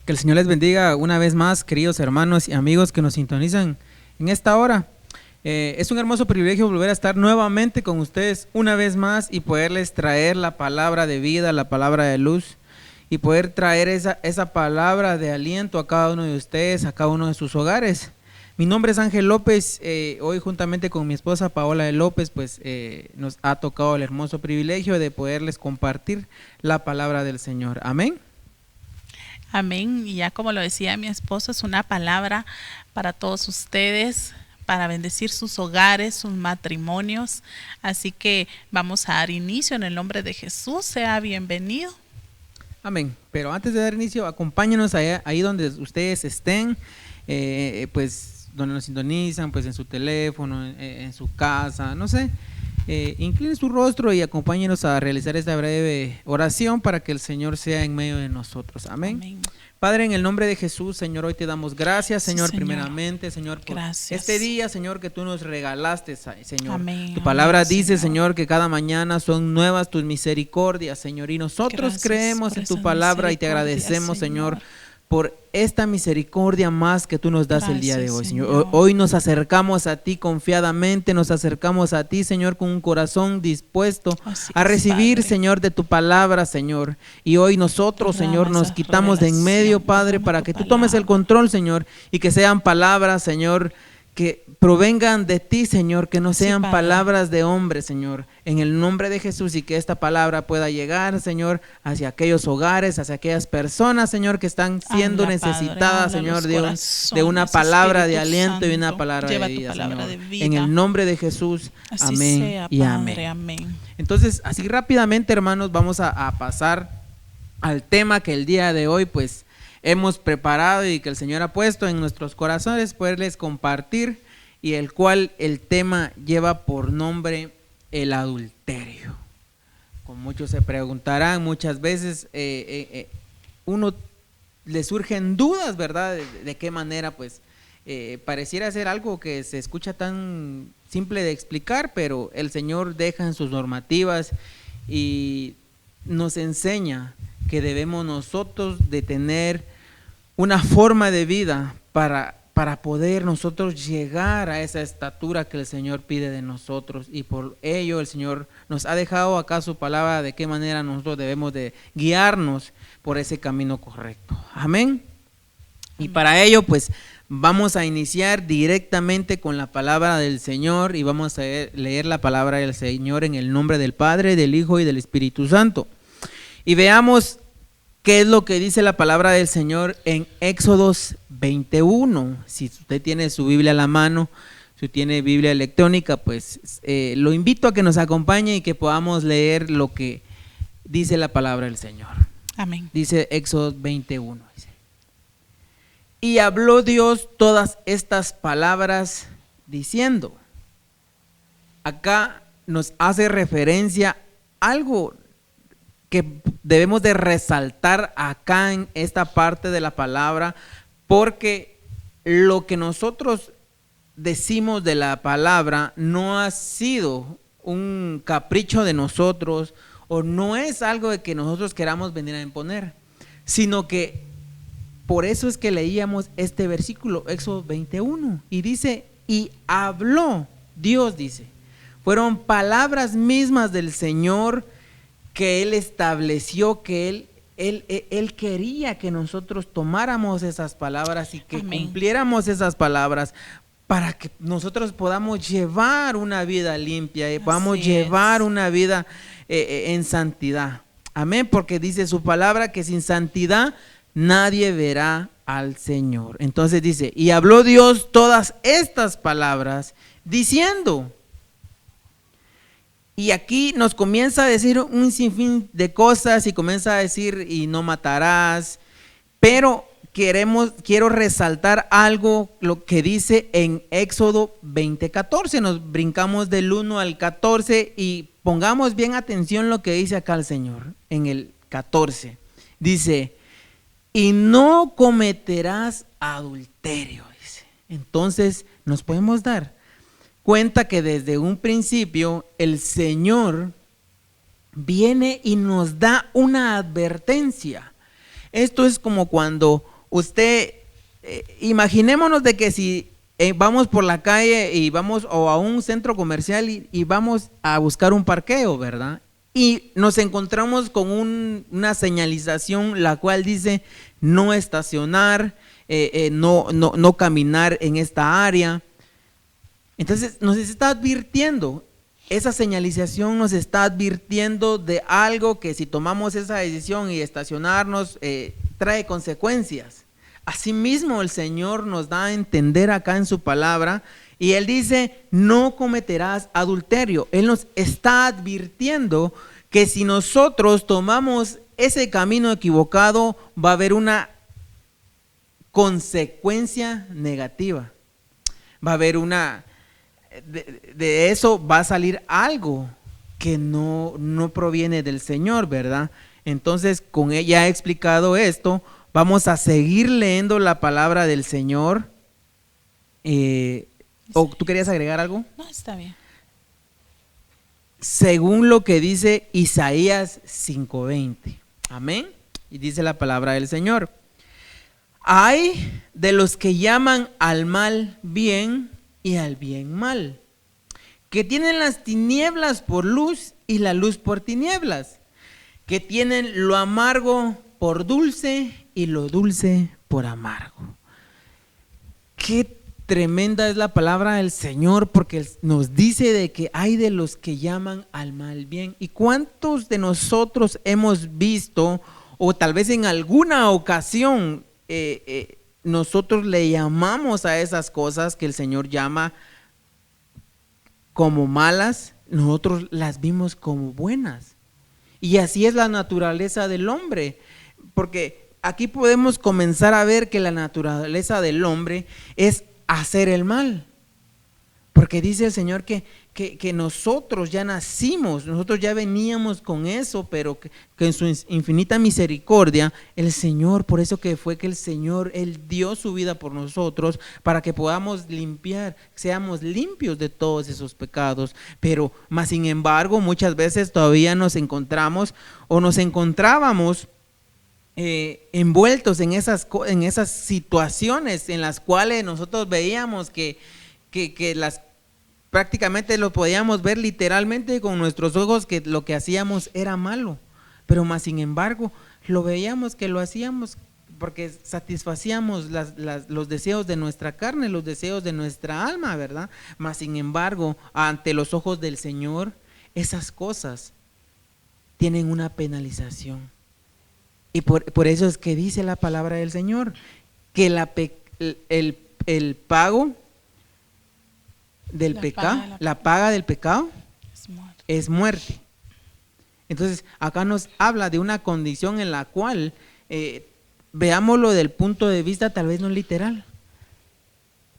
Que el Señor les bendiga una vez más, queridos hermanos y amigos que nos sintonizan en esta hora. Es un hermoso privilegio volver a estar nuevamente con ustedes una vez más y poderles traer la palabra de vida, la palabra de luz, y poder traer esa palabra de aliento a cada uno de ustedes, a cada uno de sus hogares. Mi nombre es Ángel López. Hoy juntamente con mi esposa Paola de López, pues nos ha tocado el hermoso privilegio de poderles compartir la palabra del Señor. Amén. Amén. Y ya como lo decía mi esposo, es una palabra para todos ustedes, para bendecir sus hogares, sus matrimonios. Así que vamos a dar inicio en el nombre de Jesús. Sea bienvenido. Amén. Pero antes de dar inicio, acompáñenos ahí donde ustedes estén, pues donde nos sintonizan, pues en su teléfono, en su casa, no sé. Incline su rostro y acompáñenos a realizar esta breve oración para que el Señor sea en medio de nosotros. Amén. Amén. Padre, en el nombre de Jesús, Señor, hoy te damos gracias, Señor, Sí, Señor. Primeramente, Señor, por Gracias. este día, Señor, que tú nos regalaste, Señor. Amén, Tu palabra amén, dice, Señor, que cada mañana son nuevas tus misericordias, Señor, y nosotros Gracias creemos por en tu esa palabra y te misericordia, agradecemos, Señor, Señor, por esta misericordia más que tú nos das el día de Gracias, hoy, Señor. Señor. Hoy nos acercamos a ti confiadamente, nos acercamos a ti, Señor, con un corazón dispuesto Así a es, recibir, Padre. Señor, de tu palabra, Señor. Y hoy nosotros, Señor, nos esa quitamos de en medio, revelación, Padre, derrama para tu que tú tomes el palabra. control, Señor, y que sean palabras, Señor, que provengan de ti, Señor, que no Sí, sean Padre. palabras de hombre, Señor, en el nombre de Jesús, y que esta palabra pueda llegar, Señor, hacia aquellos hogares, hacia aquellas personas, Señor, que están siendo Habla, Padre, necesitadas, habla a Señor, los de una corazones, palabra de Espíritu aliento y una Santo. palabra Lleva de tu vida, palabra Señor. de vida. En el nombre de Jesús, Así amén sea, y Padre, amén. amén. Entonces, así rápidamente, hermanos, vamos a pasar al tema que el día de hoy, pues, hemos preparado y que el Señor ha puesto en nuestros corazones, poderles compartir, y el cual el tema lleva por nombre el adulterio. Como muchos se preguntarán, muchas veces uno le surgen dudas, ¿verdad? De qué manera, pues, pareciera ser algo que se escucha tan simple de explicar, pero el Señor deja en sus normativas y nos enseña que debemos nosotros de tener una forma de vida para poder nosotros llegar a esa estatura que el Señor pide de nosotros, y por ello el Señor nos ha dejado acá su palabra de qué manera nosotros debemos de guiarnos por ese camino correcto. Amén. Y para ello, pues, vamos a iniciar directamente con la palabra del Señor, y vamos a leer la palabra del Señor en el nombre del Padre, del Hijo y del Espíritu Santo. Y veamos qué es lo que dice la palabra del Señor en Éxodos 21. Si usted tiene su Biblia a la mano, si tiene Biblia electrónica, pues lo invito a que nos acompañe y que podamos leer lo que dice la palabra del Señor. Amén. Dice Éxodos 21. Dice: y habló Dios todas estas palabras diciendo. Acá nos hace referencia a algo que debemos de resaltar acá en esta parte de la palabra, porque lo que nosotros decimos de la palabra no ha sido un capricho de nosotros, o no es algo de que nosotros queramos venir a imponer, sino que por eso es que leíamos este versículo, Éxodo 21, y dice, y habló Dios, dice, fueron palabras mismas del Señor que Él estableció, que Él quería que nosotros tomáramos esas palabras y que Amén. cumpliéramos esas palabras para que nosotros podamos llevar una vida limpia y podamos Así llevar es. una vida en santidad. Amén, porque dice su palabra que sin santidad nadie verá al Señor. Entonces dice, y habló Dios todas estas palabras diciendo. Y aquí nos comienza a decir un sinfín de cosas y comienza a decir, y no matarás, pero quiero resaltar algo, lo que dice en Éxodo 20:14. Nos brincamos del 1 al 14 y pongamos bien atención lo que dice acá el Señor en el 14. Dice, y no cometerás adulterio, dice. Entonces nos podemos dar cuenta que desde un principio el Señor viene y nos da una advertencia. Esto es como cuando usted, imaginémonos de que si vamos por la calle y vamos o a un centro comercial y vamos a buscar un parqueo, ¿verdad? Y nos encontramos con una señalización la cual dice no estacionar, no caminar en esta área. Entonces nos está advirtiendo, esa señalización nos está advirtiendo de algo que si tomamos esa decisión y estacionarnos trae consecuencias. Asimismo el Señor nos da a entender acá en su palabra y Él dice no cometerás adulterio. Él nos está advirtiendo que si nosotros tomamos ese camino equivocado va a haber una consecuencia negativa. Va a haber de eso va a salir algo que no proviene del Señor, ¿verdad? Entonces, con ella he explicado esto, vamos a seguir leyendo la palabra del Señor. ¿O tú querías agregar algo? No, está bien. Según lo que dice Isaías 5:20. Amén. Y dice la palabra del Señor. Hay de los que llaman al mal bien y al bien mal, que tienen las tinieblas por luz y la luz por tinieblas, que tienen lo amargo por dulce y lo dulce por amargo. Qué tremenda es la palabra del Señor, porque nos dice de que hay de los que llaman al mal bien. ¿Y cuántos de nosotros hemos visto, o tal vez en alguna ocasión nosotros le llamamos a esas cosas que el Señor llama como malas, nosotros las vimos como buenas? Y así es la naturaleza del hombre, porque aquí podemos comenzar a ver que la naturaleza del hombre es hacer el mal, porque dice el Señor que nosotros ya nacimos, nosotros ya veníamos con eso, pero que en su infinita misericordia el Señor, por eso que fue que el Señor, Él dio su vida por nosotros para que podamos limpiar, seamos limpios de todos esos pecados. Pero más sin embargo muchas veces todavía nos encontramos o nos encontrábamos envueltos en esas situaciones en las cuales nosotros veíamos que las prácticamente lo podíamos ver literalmente con nuestros ojos, que lo que hacíamos era malo, pero más sin embargo lo veíamos que lo hacíamos porque satisfacíamos los deseos de nuestra carne, los deseos de nuestra alma, ¿verdad? Más sin embargo, ante los ojos del Señor, esas cosas tienen una penalización. Y por eso es que dice la palabra del Señor, que el pago del pecado, la paga del pecado es muerte. Entonces acá nos habla de una condición en la cual veámoslo del punto de vista tal vez no literal,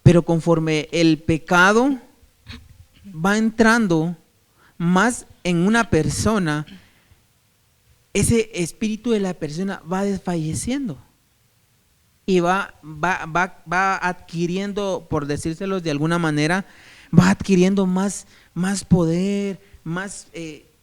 pero conforme el pecado va entrando más en una persona, ese espíritu de la persona va desfalleciendo y va adquiriendo, por decírselos de alguna manera, va adquiriendo más poder, más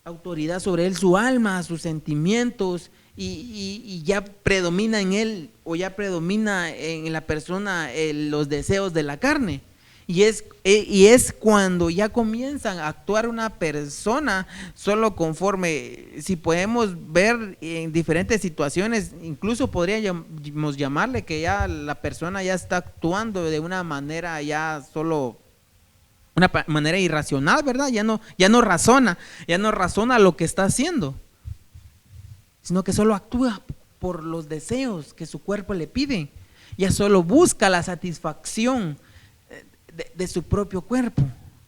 autoridad sobre él, su alma, sus sentimientos, y ya predomina en él, o ya predomina en la persona los deseos de la carne. Y es cuando ya comienzan a actuar una persona solo conforme, si podemos ver en diferentes situaciones, incluso podríamos llamarle que ya la persona ya está actuando de una manera ya solo, una manera irracional, ¿verdad? Ya no razona lo que está haciendo, sino que solo actúa por los deseos que su cuerpo le pide, ya solo busca la satisfacción de su propio cuerpo.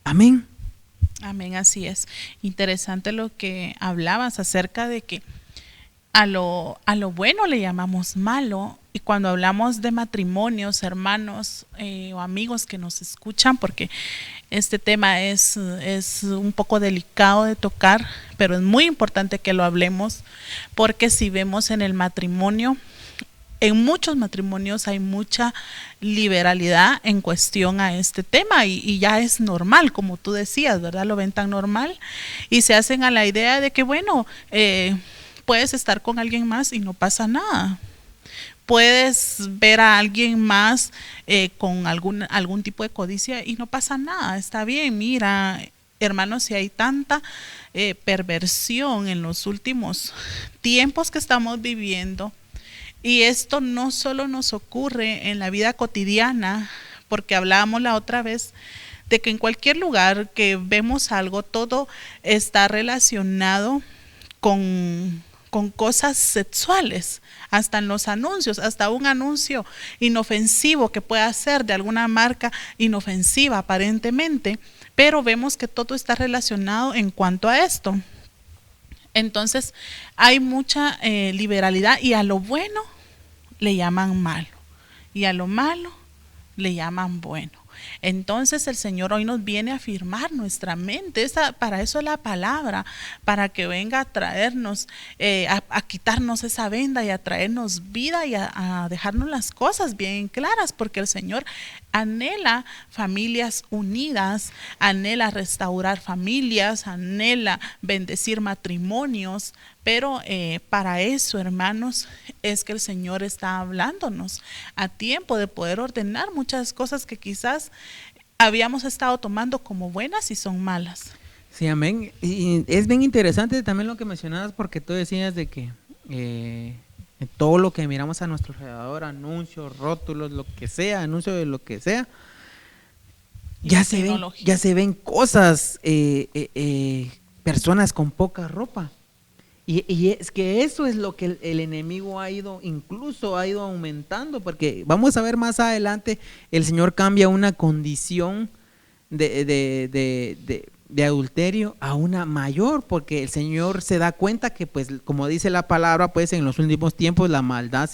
Amén. Amén, así es. Interesante lo que hablabas acerca de que a lo bueno le llamamos malo, y cuando hablamos de matrimonios, hermanos o amigos que nos escuchan, porque este tema es un poco delicado de tocar, pero es muy importante que lo hablemos, porque si vemos en el matrimonio, en muchos matrimonios hay mucha liberalidad en cuestión a este tema, y ya es normal, como tú decías, ¿verdad? Lo ven tan normal y se hacen a la idea de que, bueno, puedes estar con alguien más y no pasa nada. puedes ver a alguien más con algún tipo de codicia y no pasa nada, está bien. Mira, hermanos, si hay tanta perversión en los últimos tiempos que estamos viviendo, y esto no solo nos ocurre en la vida cotidiana, porque hablábamos la otra vez de que en cualquier lugar que vemos algo, todo está relacionado con cosas sexuales, hasta en los anuncios, hasta un anuncio inofensivo que pueda ser de alguna marca inofensiva aparentemente, pero vemos que todo está relacionado en cuanto a esto. Entonces hay mucha liberalidad, y a lo bueno le llaman malo y a lo malo le llaman bueno. Entonces el Señor hoy nos viene a afirmar nuestra mente. Para eso es la palabra, para que venga a traernos, a quitarnos esa venda y a traernos vida y a dejarnos las cosas bien claras, porque el Señor anhela familias unidas, anhela restaurar familias, anhela bendecir matrimonios. Pero para eso, hermanos, es que el Señor está hablándonos a tiempo de poder ordenar muchas cosas que quizás habíamos estado tomando como buenas y son malas. Sí, amén. Y es bien interesante también lo que mencionabas, porque tú decías de que todo lo que miramos a nuestro alrededor, anuncios, rótulos, lo que sea, anuncios de lo que sea, ya se ven cosas, personas con poca ropa. Y es que eso es lo que el enemigo ha ido aumentando, porque vamos a ver más adelante, el Señor cambia una condición de adulterio a una mayor, porque el Señor se da cuenta que, pues, como dice la palabra, pues en los últimos tiempos la maldad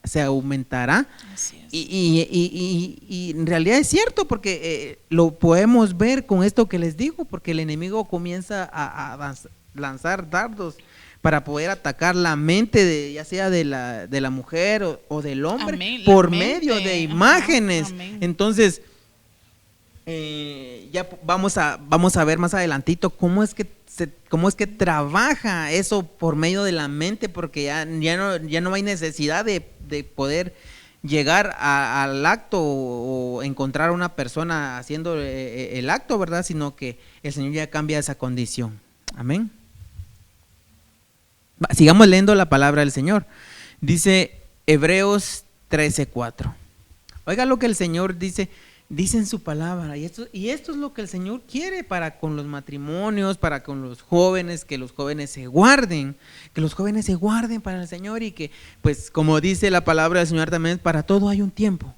se aumentará. Así es. Y en realidad es cierto, porque lo podemos ver con esto que les digo, porque el enemigo comienza a lanzar dardos para poder atacar la mente ya sea de la mujer o del hombre. Amén, por medio de imágenes. Amén. Entonces ya vamos a ver más adelantito cómo es que trabaja eso por medio de la mente, porque ya no hay necesidad de poder llegar al acto o encontrar a una persona haciendo el acto, ¿verdad? Sino que el Señor ya cambia esa condición. Amén. Sigamos leyendo la palabra del Señor. Dice Hebreos 13:4. Oiga lo que el Señor dice en su palabra, y esto es lo que el Señor quiere para con los matrimonios, para con los jóvenes, que los jóvenes se guarden para el Señor, y que, pues, como dice la palabra del Señor también, para todo hay un tiempo.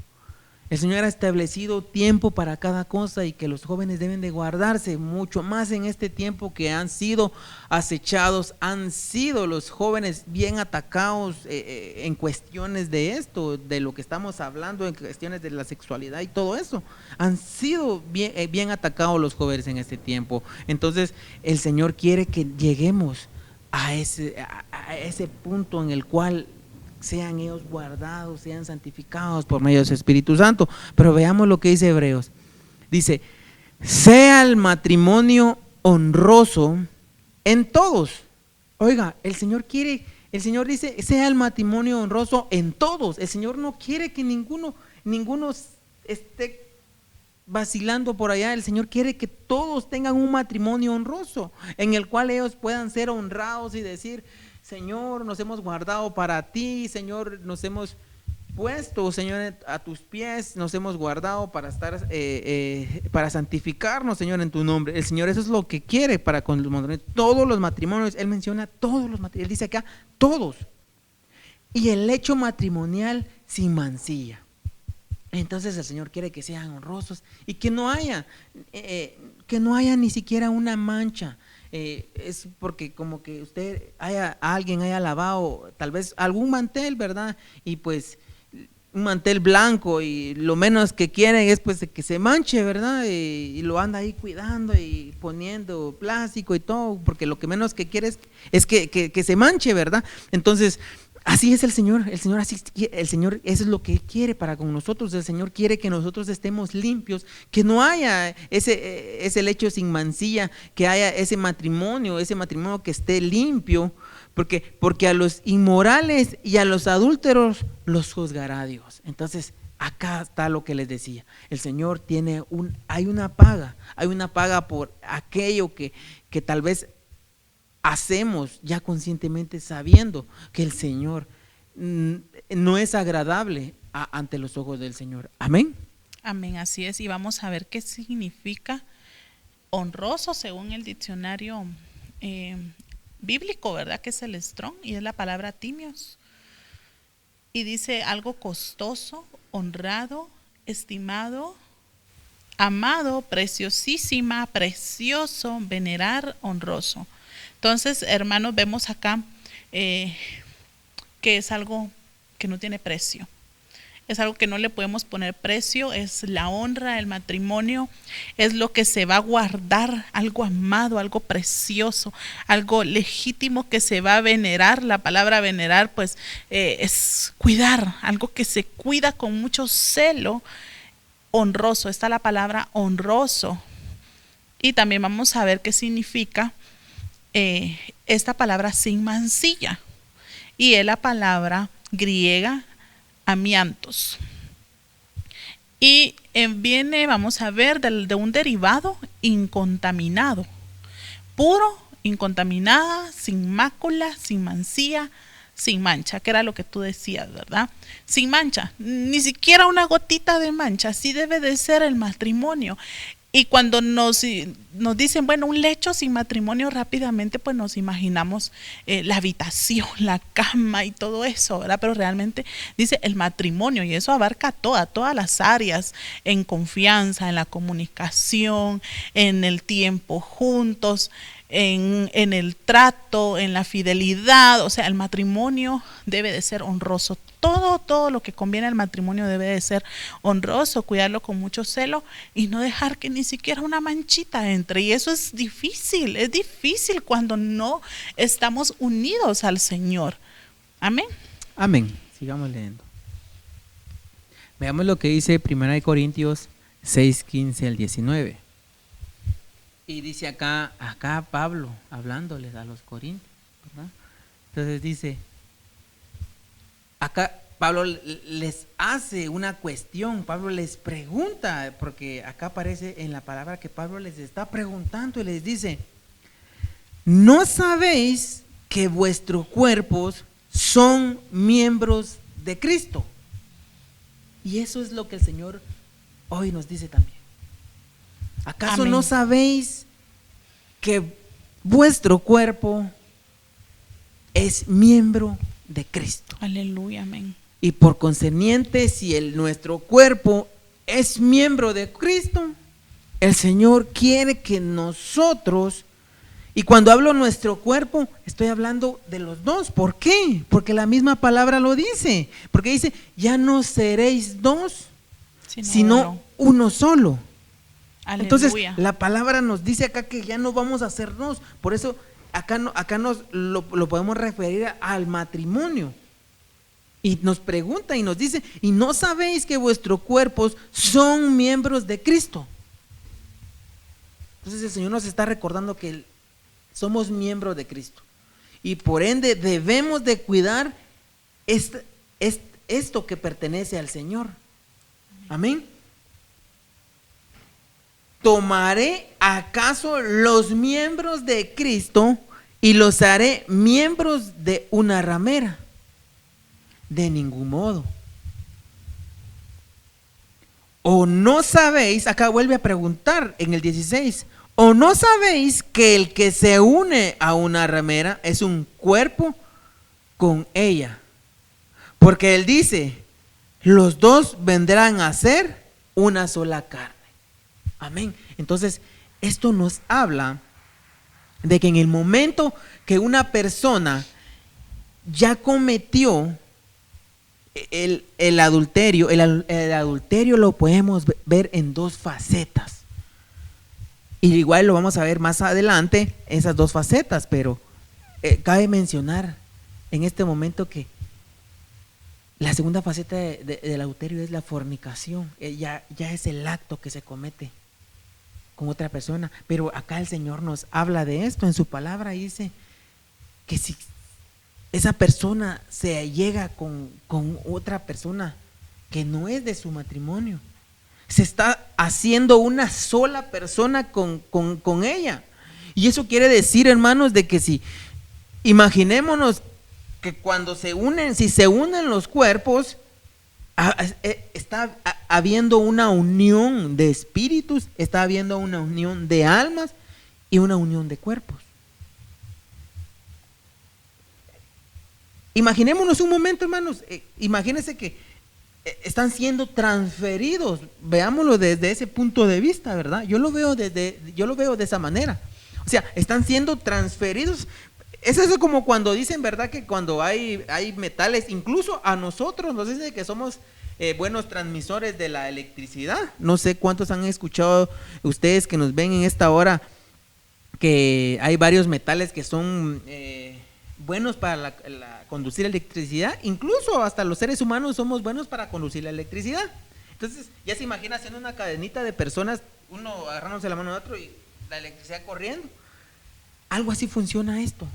El Señor ha establecido tiempo para cada cosa, y que los jóvenes deben de guardarse mucho más en este tiempo que han sido acechados, han sido los jóvenes bien atacados en cuestiones de esto, de lo que estamos hablando, en cuestiones de la sexualidad y todo eso. Han sido bien atacados los jóvenes en este tiempo. Entonces el Señor quiere que lleguemos a ese punto en el cual sean ellos guardados, sean santificados por medio de su Espíritu Santo. Pero veamos lo que dice Hebreos. Dice: sea el matrimonio honroso en todos. Oiga, el Señor dice: sea el matrimonio honroso en todos. El Señor no quiere que ninguno esté vacilando por allá. El Señor quiere que todos tengan un matrimonio honroso, en el cual ellos puedan ser honrados y decir: Señor, nos hemos guardado para ti, Señor, nos hemos puesto, Señor, a tus pies, nos hemos guardado para estar, para santificarnos, Señor, en tu nombre. El Señor eso es lo que quiere para con los matrimonios. Todos los matrimonios, Él menciona todos los matrimonios, Él dice acá, todos. Y el hecho matrimonial sin mancilla. Entonces el Señor quiere que sean honrosos y que no haya ni siquiera una mancha. Es porque como que alguien haya lavado tal vez algún mantel, ¿verdad? Y pues un mantel blanco, y lo menos que quieren es pues que se manche, ¿verdad? Y lo anda ahí cuidando y poniendo plástico y todo, porque lo que menos que quiere es que se manche, ¿verdad? Entonces así es el Señor, eso es lo que Él quiere para con nosotros. El Señor quiere que nosotros estemos limpios, que no haya ese lecho sin mancilla, que haya ese matrimonio que esté limpio, Porque a los inmorales y a los adúlteros los juzgará Dios. Entonces, acá está lo que les decía. El Señor hay una paga por aquello que tal vez hacemos ya conscientemente, sabiendo que el Señor no es agradable ante los ojos del Señor. Amén. Amén, así es. Y vamos a ver qué significa honroso según el diccionario bíblico, ¿verdad? Que es el Strong, y es la palabra timios. Y dice algo costoso, honrado, estimado, amado, preciosísima, precioso, venerar, honroso. Entonces, hermanos, vemos acá que es algo que no tiene precio. Es algo que no le podemos poner precio, es la honra, el matrimonio, es lo que se va a guardar, algo amado, algo precioso, algo legítimo que se va a venerar. La palabra venerar pues es cuidar, algo que se cuida con mucho celo, honroso, está la palabra honroso. Y también vamos a ver qué significa esta palabra sin mancilla, y es la palabra griega amiantos. Y viene, vamos a ver, de un derivado incontaminado, puro, incontaminada, sin mácula, sin mancilla, sin mancha, que era lo que tú decías, ¿verdad? Sin mancha, ni siquiera una gotita de mancha. Así debe de ser el matrimonio. Y cuando nos dicen, bueno, un lecho sin matrimonio, rápidamente pues nos imaginamos la habitación, la cama y todo eso, ¿verdad? Pero realmente dice el matrimonio, y eso abarca todas las áreas, en confianza, en la comunicación, en el tiempo juntos, en el trato, en la fidelidad. O sea, el matrimonio debe de ser honroso. Todo lo que conviene al matrimonio debe de ser honroso, cuidarlo con mucho celo y no dejar que ni siquiera una manchita entre. Y eso es difícil cuando no estamos unidos al Señor. Amén. Amén. Sigamos leyendo. Veamos lo que dice 1 Corintios 6, 15 al 19. Y dice acá Pablo hablándoles a los corintios, ¿verdad? Entonces dice, acá Pablo les hace una cuestión, Pablo les pregunta, porque acá aparece en la palabra que Pablo les está preguntando y les dice, ¿no sabéis que vuestros cuerpos son miembros de Cristo? Y eso es lo que el Señor hoy nos dice también. ¿Acaso Amén. no sabéis que vuestro cuerpo es miembro de Cristo? Aleluya, amén. Y por concerniente, si nuestro cuerpo es miembro de Cristo, el Señor quiere que nosotros, y cuando hablo nuestro cuerpo, estoy hablando de los dos. ¿Por qué? Porque la misma palabra lo dice. Porque dice, ya no seréis dos, sino uno solo. Aleluya. Entonces, la palabra nos dice acá que ya no vamos a ser dos. Por eso, acá nos lo podemos referir al matrimonio. Y nos pregunta y nos dice, ¿y no sabéis que vuestros cuerpos son miembros de Cristo? Entonces el Señor nos está recordando que somos miembros de Cristo. Y por ende debemos de cuidar esto que pertenece al Señor. Amén. ¿Tomaré acaso los miembros de Cristo y los haré miembros de una ramera? De ningún modo. ¿O no sabéis? Acá vuelve a preguntar en el 16. ¿O no sabéis que el que se une a una ramera es un cuerpo con ella? Porque él dice, los dos vendrán a ser una sola carne. Amén. Entonces, esto nos habla de que en el momento que una persona ya cometió el adulterio, el adulterio lo podemos ver en dos facetas. Y igual lo vamos a ver más adelante, esas dos facetas, pero cabe mencionar en este momento que la segunda faceta del adulterio es la fornicación. Ya es el acto que se comete con otra persona. Pero acá el Señor nos habla de esto en su palabra y dice que si esa persona se llega con otra persona que no es de su matrimonio. Se está haciendo una sola persona con ella. Y eso quiere decir, hermanos, de que si, imaginémonos que cuando se unen, si se unen los cuerpos, está habiendo una unión de espíritus, está habiendo una unión de almas y una unión de cuerpos. Imaginémonos un momento, hermanos, imagínense que están siendo transferidos, veámoslo desde ese punto de vista, ¿verdad? Yo lo veo de esa manera. O sea, están siendo transferidos. Es eso como cuando dicen, ¿verdad? Que cuando hay metales, incluso a nosotros nos dicen que somos buenos transmisores de la electricidad. No sé cuántos han escuchado ustedes que nos ven en esta hora, que hay varios metales que son buenos para conducir electricidad. Incluso hasta los seres humanos somos buenos para conducir la electricidad. Entonces ya se imagina haciendo una cadenita de personas, uno agarrándose la mano de otro y la electricidad corriendo. Algo así funciona esto.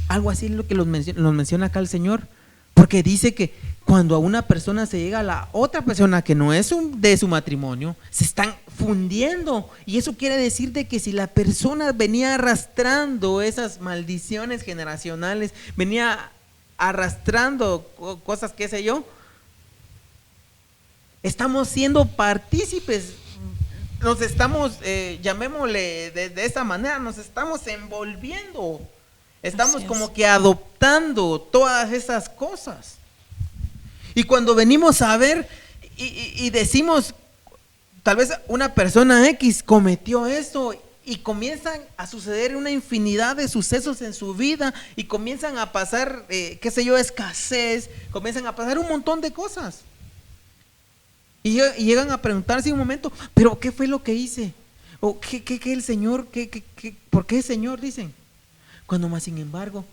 Algo así es lo que nos menciona acá el Señor, porque dice que cuando a una persona se llega a la otra persona que no es de su matrimonio, se están fundiendo. Y eso quiere decir de que si la persona venía arrastrando esas maldiciones generacionales, venía arrastrando cosas, qué sé yo, estamos siendo partícipes, nos estamos, llamémosle de esa manera, nos estamos envolviendo. Estamos como que adoptando todas esas cosas. Y cuando venimos a ver y decimos, tal vez una persona X cometió eso, y comienzan a suceder una infinidad de sucesos en su vida, y comienzan a pasar, qué sé yo, escasez, comienzan a pasar un montón de cosas. Y llegan a preguntarse un momento, ¿pero qué fue lo que hice? ¿O qué el Señor, por qué el Señor? Dicen. Cuando más sin embargo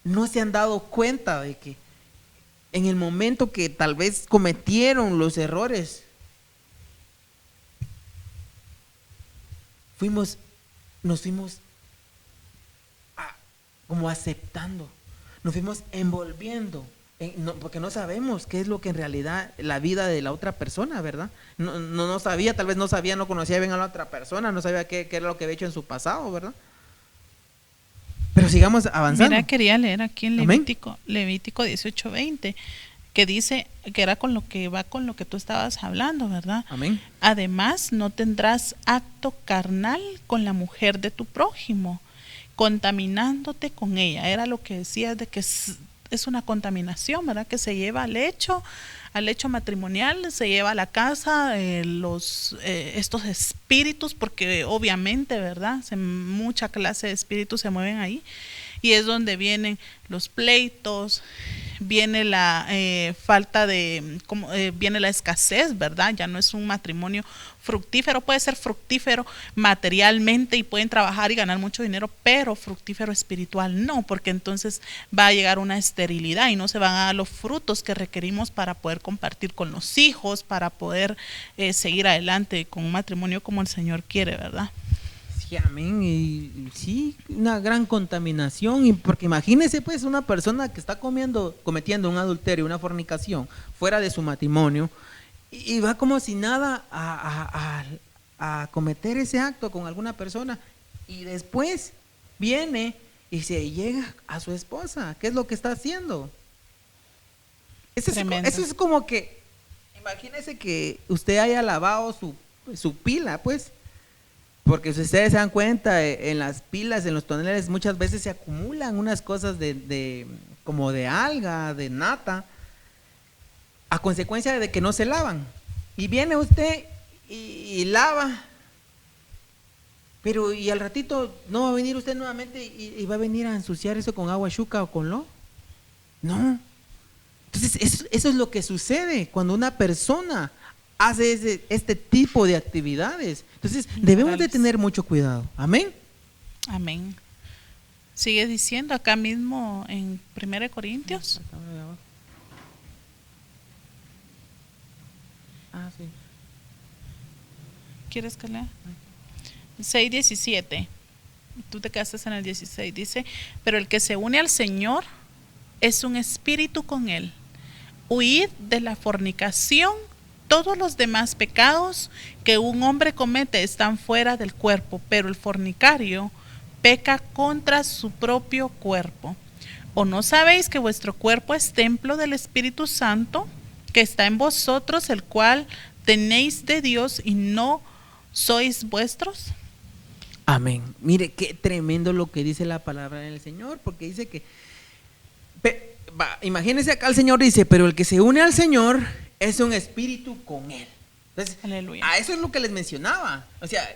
no se han dado cuenta de que en el momento que tal vez cometieron los errores, nos fuimos como aceptando, nos fuimos envolviendo, porque no sabemos qué es lo que en realidad la vida de la otra persona, ¿verdad? No sabía, tal vez no sabía, no conocía bien a la otra persona, no sabía qué era lo que había hecho en su pasado, ¿verdad? Pero sigamos avanzando. Mira, quería leer aquí en Levítico 18:20, que dice que era con lo que va con lo que tú estabas hablando, ¿verdad? Amén. Además, no tendrás acto carnal con la mujer de tu prójimo, contaminándote con ella. Era lo que decías de que es una contaminación, ¿verdad? Que se lleva al lecho matrimonial, se lleva a la casa estos espíritus, porque obviamente, ¿verdad? Mucha clase de espíritus se mueven ahí, y es donde vienen los pleitos, viene la viene la escasez, ¿verdad? Ya no es un matrimonio fructífero, puede ser fructífero materialmente y pueden trabajar y ganar mucho dinero, pero fructífero espiritual no, porque entonces va a llegar una esterilidad y no se van a dar los frutos que requerimos para poder compartir con los hijos, para poder seguir adelante con un matrimonio como el Señor quiere, ¿verdad? Sí, amén. Y sí, una gran contaminación. Y porque imagínese pues una persona que está cometiendo un adulterio, una fornicación fuera de su matrimonio, y va como si nada a cometer ese acto con alguna persona, y después viene y se llega a su esposa. ¿Qué es lo que está haciendo? Eso es como que, imagínese que usted haya lavado su pila, pues. Porque si ustedes se dan cuenta, en las pilas, en los toneles, muchas veces se acumulan unas cosas como de alga, de nata, a consecuencia de que no se lavan. Y viene usted y lava, pero y al ratito no va a venir usted nuevamente y va a venir a ensuciar eso con agua chuca o con lodo. No. Entonces eso es lo que sucede cuando una persona hace este tipo de actividades. Entonces debemos de tener mucho cuidado. Amén. Amén. Sigue diciendo acá mismo en 1 Corintios. Sí. ¿Quieres que lea? 6:17. Tú te quedaste en el 16. Dice, pero el que se une al Señor es un espíritu con él. Huid de la fornicación. Todos los demás pecados que un hombre comete están fuera del cuerpo, pero el fornicario peca contra su propio cuerpo. ¿O no sabéis que vuestro cuerpo es templo del Espíritu Santo, que está en vosotros, el cual tenéis de Dios y no sois vuestros? Amén. Mire, qué tremendo lo que dice la palabra del Señor, porque dice que, imagínense acá el Señor dice, pero el que se une al Señor es un espíritu con Él. Entonces, Aleluya. a eso es lo que les mencionaba. O sea,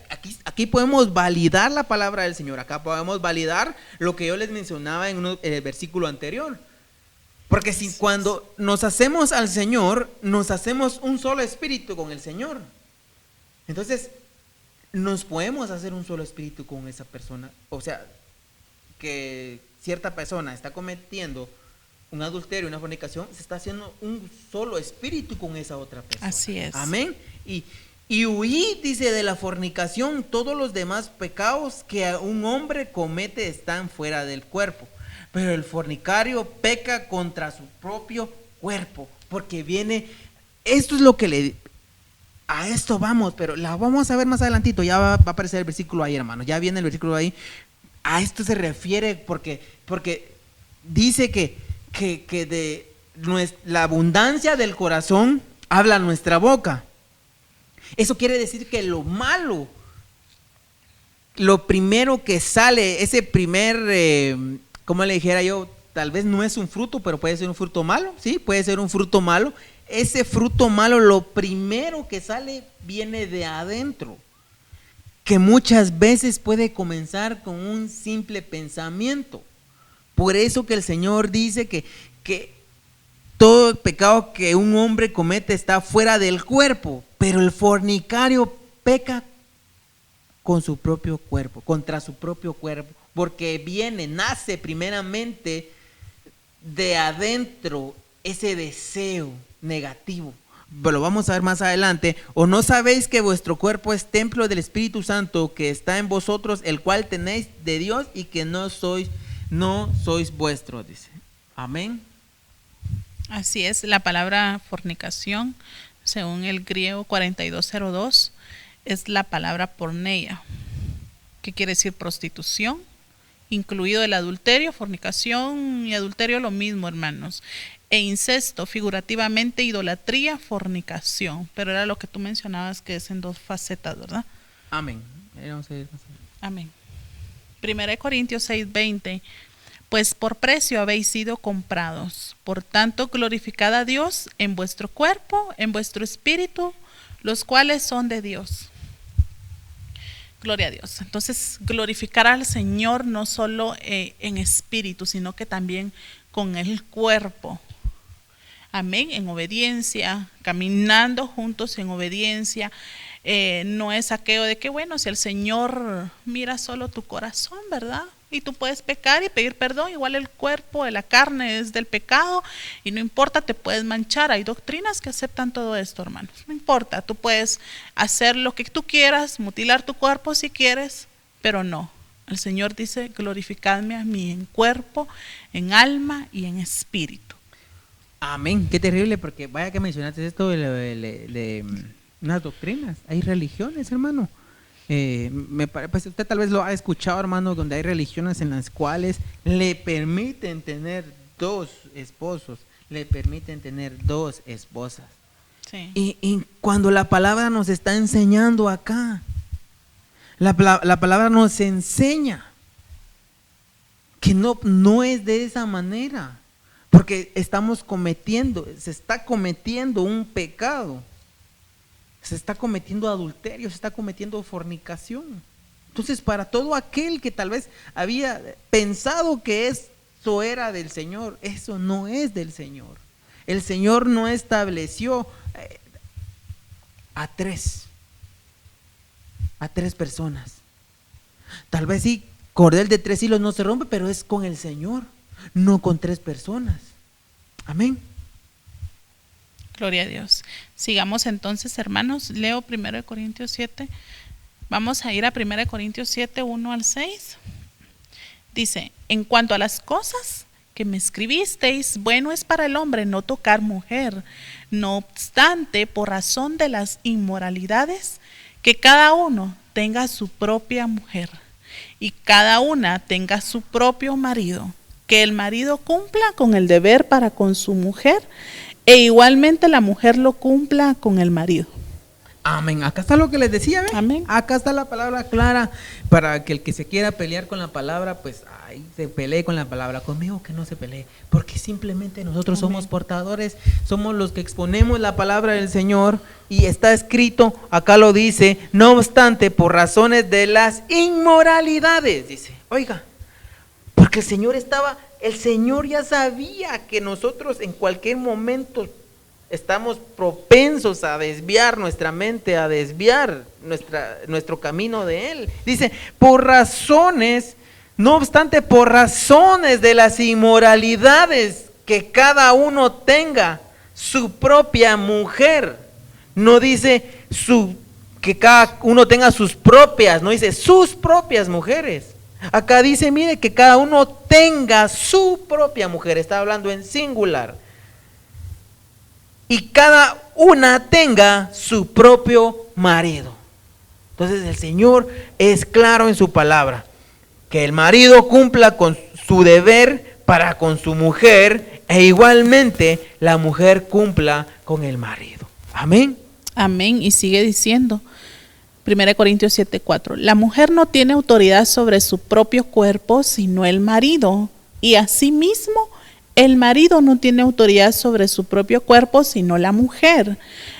aquí podemos validar la palabra del Señor, acá podemos validar lo que yo les mencionaba en el versículo anterior. Porque si cuando nos hacemos al Señor, nos hacemos un solo espíritu con el Señor. Entonces, nos podemos hacer un solo espíritu con esa persona. O sea, que cierta persona está cometiendo un adulterio, una fornicación, se está haciendo un solo espíritu con esa otra persona. Así es. Amén. Y huid, dice, de la fornicación. Todos los demás pecados que un hombre comete están fuera del cuerpo, pero el fornicario peca contra su propio cuerpo, porque viene, esto es lo que a esto vamos, pero la vamos a ver más adelantito, ya va a aparecer el versículo ahí, hermano, ya viene el versículo ahí. A esto se refiere porque dice que de la abundancia del corazón habla nuestra boca. Eso quiere decir que lo malo, lo primero que sale, ese primer, como le dijera yo, tal vez no es un fruto, pero puede ser un fruto malo, sí, puede ser un fruto malo. Ese fruto malo, lo primero que sale viene de adentro, que muchas veces puede comenzar con un simple pensamiento. Por eso que el Señor dice que todo pecado que un hombre comete está fuera del cuerpo, pero el fornicario peca con su propio cuerpo, contra su propio cuerpo, porque nace primeramente de adentro ese deseo negativo. Pero lo vamos a ver más adelante. ¿O no sabéis que vuestro cuerpo es templo del Espíritu Santo que está en vosotros, el cual tenéis de Dios y que no sois vuestros? Dice. Amén. Así es, la palabra fornicación, según el griego 4202, es la palabra porneia, que quiere decir prostitución, incluido el adulterio. Fornicación y adulterio lo mismo, hermanos. E incesto, figurativamente idolatría, fornicación. Pero era lo que tú mencionabas, que es en dos facetas, ¿verdad? Amén. Vamos a ir. Amén. 1 Corintios 6:20. Pues por precio habéis sido comprados. Por tanto, glorificad a Dios en vuestro cuerpo, en vuestro espíritu, los cuales son de Dios. Gloria a Dios. Entonces, glorificar al Señor no solo en espíritu, sino que también con el cuerpo. Amén, en obediencia, caminando juntos en obediencia. No es aquello de que, bueno, si el Señor mira solo tu corazón, ¿verdad? Y tú puedes pecar y pedir perdón, igual el cuerpo de la carne es del pecado y no importa, te puedes manchar. Hay doctrinas que aceptan todo esto, hermanos. No importa, tú puedes hacer lo que tú quieras, mutilar tu cuerpo si quieres, pero no. El Señor dice, glorificadme a mí en cuerpo, en alma y en espíritu. Amén. Qué terrible, porque vaya que mencionaste esto de unas doctrinas. Hay religiones, hermano. Pues usted tal vez lo ha escuchado, hermano, donde hay religiones en las cuales le permiten tener 2 esposos, le permiten tener 2 esposas. Sí. Y cuando la palabra nos está enseñando acá, la palabra nos enseña que no es de esa manera, porque se está cometiendo un pecado. Se está cometiendo adulterio, se está cometiendo fornicación. Entonces, para todo aquel que tal vez había pensado que eso era del Señor, eso no es del Señor. El Señor no estableció a tres personas. Tal vez sí, cordel de 3 hilos no se rompe, pero es con el Señor, no con 3 personas. Amén. Gloria a Dios. Sigamos entonces, hermanos. Leo 1 Corintios 7. Vamos a ir a 1 Corintios 7, 1 al 6. Dice, en cuanto a las cosas que me escribisteis, bueno es para el hombre no tocar mujer. No obstante, por razón de las inmoralidades, que cada uno tenga su propia mujer y cada una tenga su propio marido, que el marido cumpla con el deber para con su mujer e igualmente la mujer lo cumpla con el marido. Amén. Acá está lo que les decía, ¿ven? Amén. Acá está la palabra clara para que el que se quiera pelear con la palabra, pues ahí se pelee con la palabra. Conmigo que no se pelee, porque simplemente nosotros somos portadores, somos los que exponemos la palabra del Señor y está escrito, acá lo dice, no obstante, por razones de las inmoralidades, dice, oiga, porque el Señor ya sabía que nosotros en cualquier momento estamos propensos a desviar nuestra mente, a desviar nuestro camino de Él. Dice, por razones, no obstante, por razones de las inmoralidades, que cada uno tenga su propia mujer. No dice que cada uno tenga sus propias, no dice sus propias mujeres. Acá dice, mire, que cada uno tenga su propia mujer, está hablando en singular. Y cada una tenga su propio marido. Entonces el Señor es claro en su palabra, que el marido cumpla con su deber para con su mujer e igualmente la mujer cumpla con el marido. Amén. Amén. Y sigue diciendo, 1 Corintios 7:4, la mujer no tiene autoridad sobre su propio cuerpo, sino el marido. Y asimismo, el marido no tiene autoridad sobre su propio cuerpo, sino la mujer.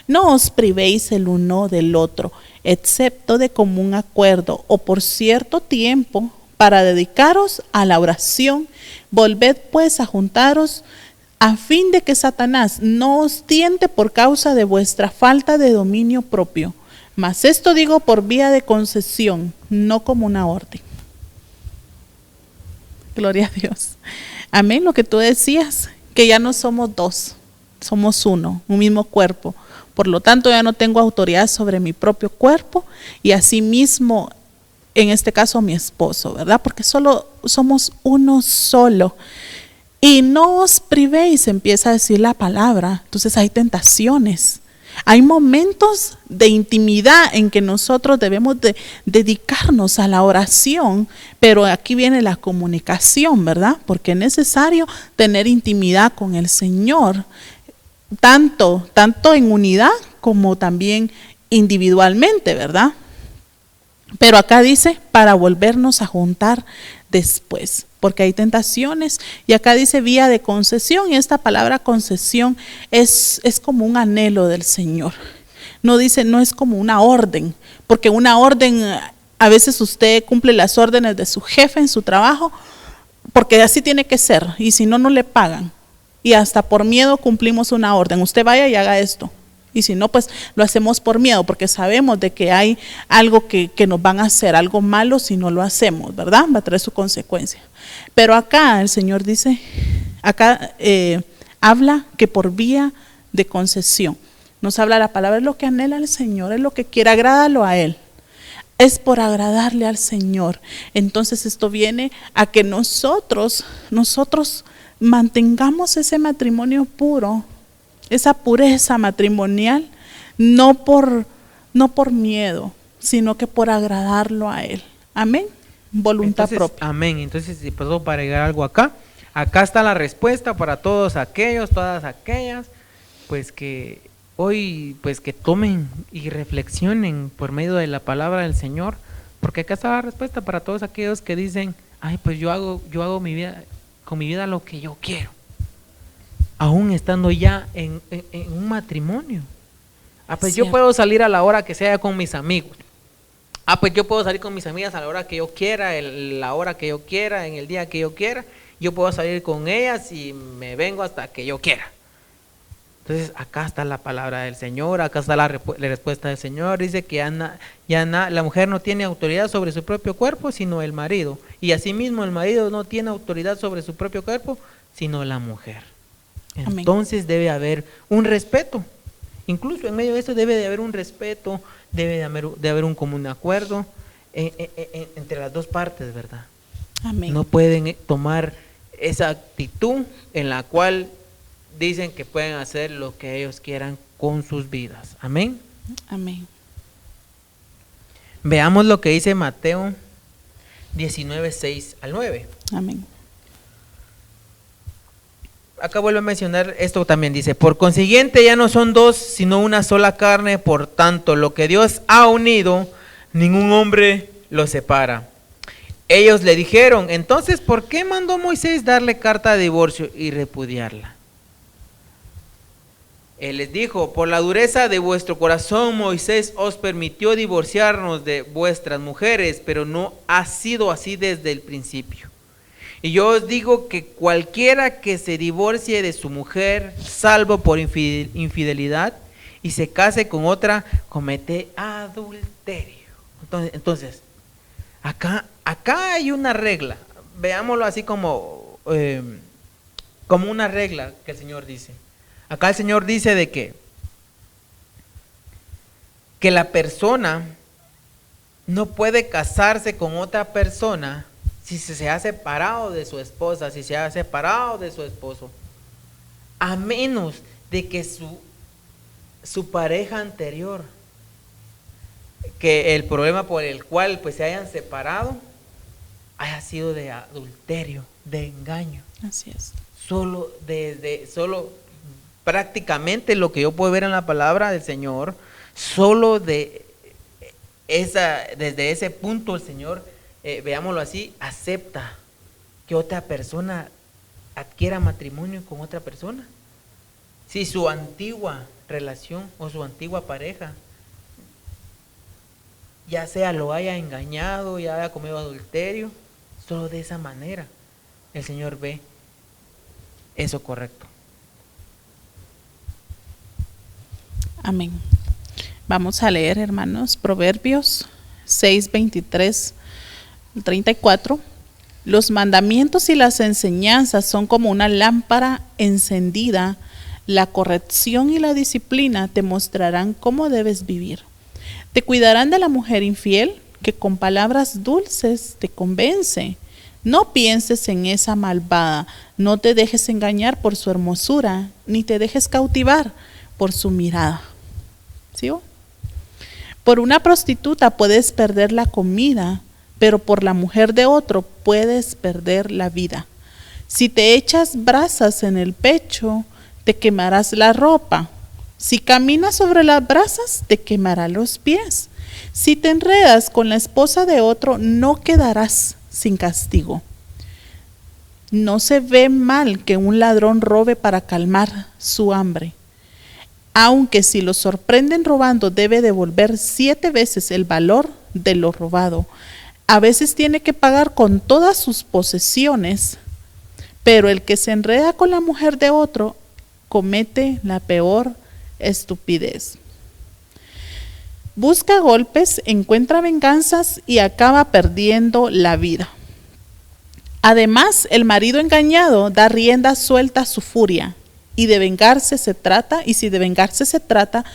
No os privéis el uno del otro, excepto de común acuerdo, o por cierto tiempo, para dedicaros a la oración. Volved pues a juntaros, a fin de que Satanás no os tiente por causa de vuestra falta de dominio propio. Mas esto digo por vía de concesión, no como una orden. Gloria a Dios. Amén, lo que tú decías, que ya no somos dos, somos uno, un mismo cuerpo. Por lo tanto, ya no tengo autoridad sobre mi propio cuerpo y asimismo, en este caso, mi esposo, ¿verdad? Porque solo somos uno solo. Y no os privéis, empieza a decir la palabra. Entonces hay tentaciones. Hay momentos de intimidad en que nosotros debemos de dedicarnos a la oración, pero aquí viene la comunicación, ¿verdad? Porque es necesario tener intimidad con el Señor, tanto en unidad como también individualmente, ¿verdad? Pero acá dice, para volvernos a juntar después, porque hay tentaciones, y acá dice vía de concesión, y esta palabra concesión es como un anhelo del Señor. No dice, no es como una orden, porque una orden, a veces usted cumple las órdenes de su jefe en su trabajo, porque así tiene que ser, y si no, no le pagan, y hasta por miedo cumplimos una orden, usted vaya y haga esto. Y si no, pues lo hacemos por miedo, porque sabemos de que hay algo que nos van a hacer, algo malo si no lo hacemos, ¿verdad? Va a traer su consecuencia. Pero acá el Señor dice, acá habla que por vía de concesión. Nos habla la palabra, es lo que anhela el Señor, es lo que quiere, agrádalo a Él. Es por agradarle al Señor. Entonces esto viene a que nosotros mantengamos ese matrimonio puro, esa pureza matrimonial, no por miedo, sino que por agradarlo a Él. Amén. Voluntad propia. Amén. Entonces, perdón, para agregar algo acá está la respuesta para todos aquellos, todas aquellas, pues que hoy, pues que tomen y reflexionen por medio de la palabra del Señor, porque acá está la respuesta para todos aquellos que dicen, ay, pues yo hago mi vida, con mi vida lo que yo quiero. Aún estando ya en un matrimonio. Pues yo puedo salir a la hora que sea con mis amigos. Pues yo puedo salir con mis amigas a la hora que yo quiera, la hora que yo quiera, en el día que yo quiera. Yo puedo salir con ellas y me vengo hasta que yo quiera. Entonces acá está la palabra del Señor, acá está la respuesta del Señor. Dice que la mujer no tiene autoridad sobre su propio cuerpo, sino el marido. Y asimismo el marido no tiene autoridad sobre su propio cuerpo, sino la mujer. Entonces debe haber un respeto, incluso en medio de eso debe de haber un respeto, debe de haber un común acuerdo entre las dos partes, ¿verdad? Amén. No pueden tomar esa actitud en la cual dicen que pueden hacer lo que ellos quieran con sus vidas. Amén. Amén. Veamos lo que dice Mateo 19, 6 al 9. Amén. Acá vuelvo a mencionar esto también, dice: por consiguiente ya no son dos, sino una sola carne, por tanto lo que Dios ha unido, ningún hombre lo separa. Ellos le dijeron: entonces, ¿por qué mandó Moisés darle carta de divorcio y repudiarla? Él les dijo: por la dureza de vuestro corazón Moisés os permitió divorciarnos de vuestras mujeres, pero no ha sido así desde el principio. Y yo os digo que cualquiera que se divorcie de su mujer, salvo por infidelidad, y se case con otra, comete adulterio. Entonces, acá hay una regla. Veámoslo así como una regla que el Señor dice. Acá el Señor dice de que la persona no puede casarse con otra persona si se ha separado de su esposa, si se ha separado de su esposo, a menos de que su pareja anterior, que el problema por el cual pues se hayan separado haya sido de adulterio, de engaño. Así es. Solo prácticamente lo que yo puedo ver en la palabra del Señor, solo desde ese punto el Señor, veámoslo así, acepta que otra persona adquiera matrimonio con otra persona. Si su antigua relación o su antigua pareja, ya sea lo haya engañado, ya haya cometido adulterio, solo de esa manera el Señor ve eso correcto. Amén. Vamos a leer, hermanos, Proverbios 6, 23, 34. Los mandamientos y las enseñanzas son como una lámpara encendida. La corrección y la disciplina te mostrarán cómo debes vivir. Te cuidarán de la mujer infiel, que con palabras dulces te convence. No pienses en esa malvada, no te dejes engañar por su hermosura, ni te dejes cautivar por su mirada. ¿Sí? Por una prostituta puedes perder la comida, pero por la mujer de otro puedes perder la vida. Si te echas brasas en el pecho, te quemarás la ropa. Si caminas sobre las brasas, te quemarán los pies. Si te enredas con la esposa de otro, no quedarás sin castigo. No se ve mal que un ladrón robe para calmar su hambre. Aunque si lo sorprenden robando, debe devolver 7 veces el valor de lo robado. A veces tiene que pagar con todas sus posesiones, pero el que se enreda con la mujer de otro comete la peor estupidez. Busca golpes, encuentra venganzas y acaba perdiendo la vida. Además, el marido engañado da rienda suelta a su furia. Y si de vengarse se trata,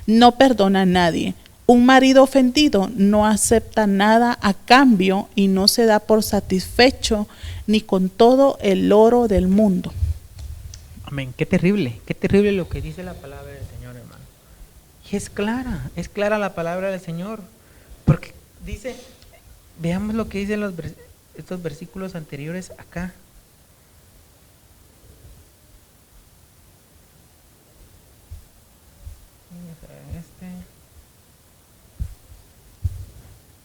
no perdona a nadie. Un marido ofendido no acepta nada a cambio y no se da por satisfecho ni con todo el oro del mundo. Amén. Qué terrible lo que dice la palabra del Señor, hermano. Y es clara la palabra del Señor. Porque dice, veamos lo que dicen estos versículos anteriores acá.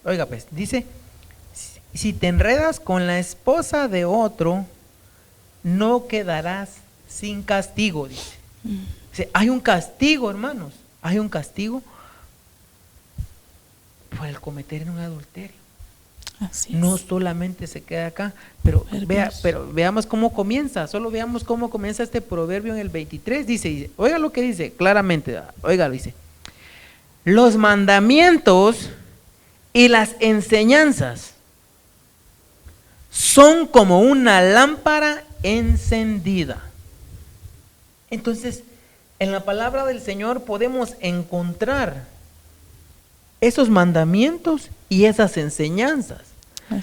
Oiga, pues, dice: si te enredas con la esposa de otro, no quedarás sin castigo, dice. Dice, hay un castigo, hermanos, hay un castigo por el cometer un adulterio. Así es. No solamente se queda acá, pero veamos cómo comienza, solo veamos cómo comienza este proverbio en el 23, dice, oiga lo que dice claramente, oiga, dice: los mandamientos y las enseñanzas son como una lámpara encendida. Entonces, en la palabra del Señor podemos encontrar esos mandamientos y esas enseñanzas.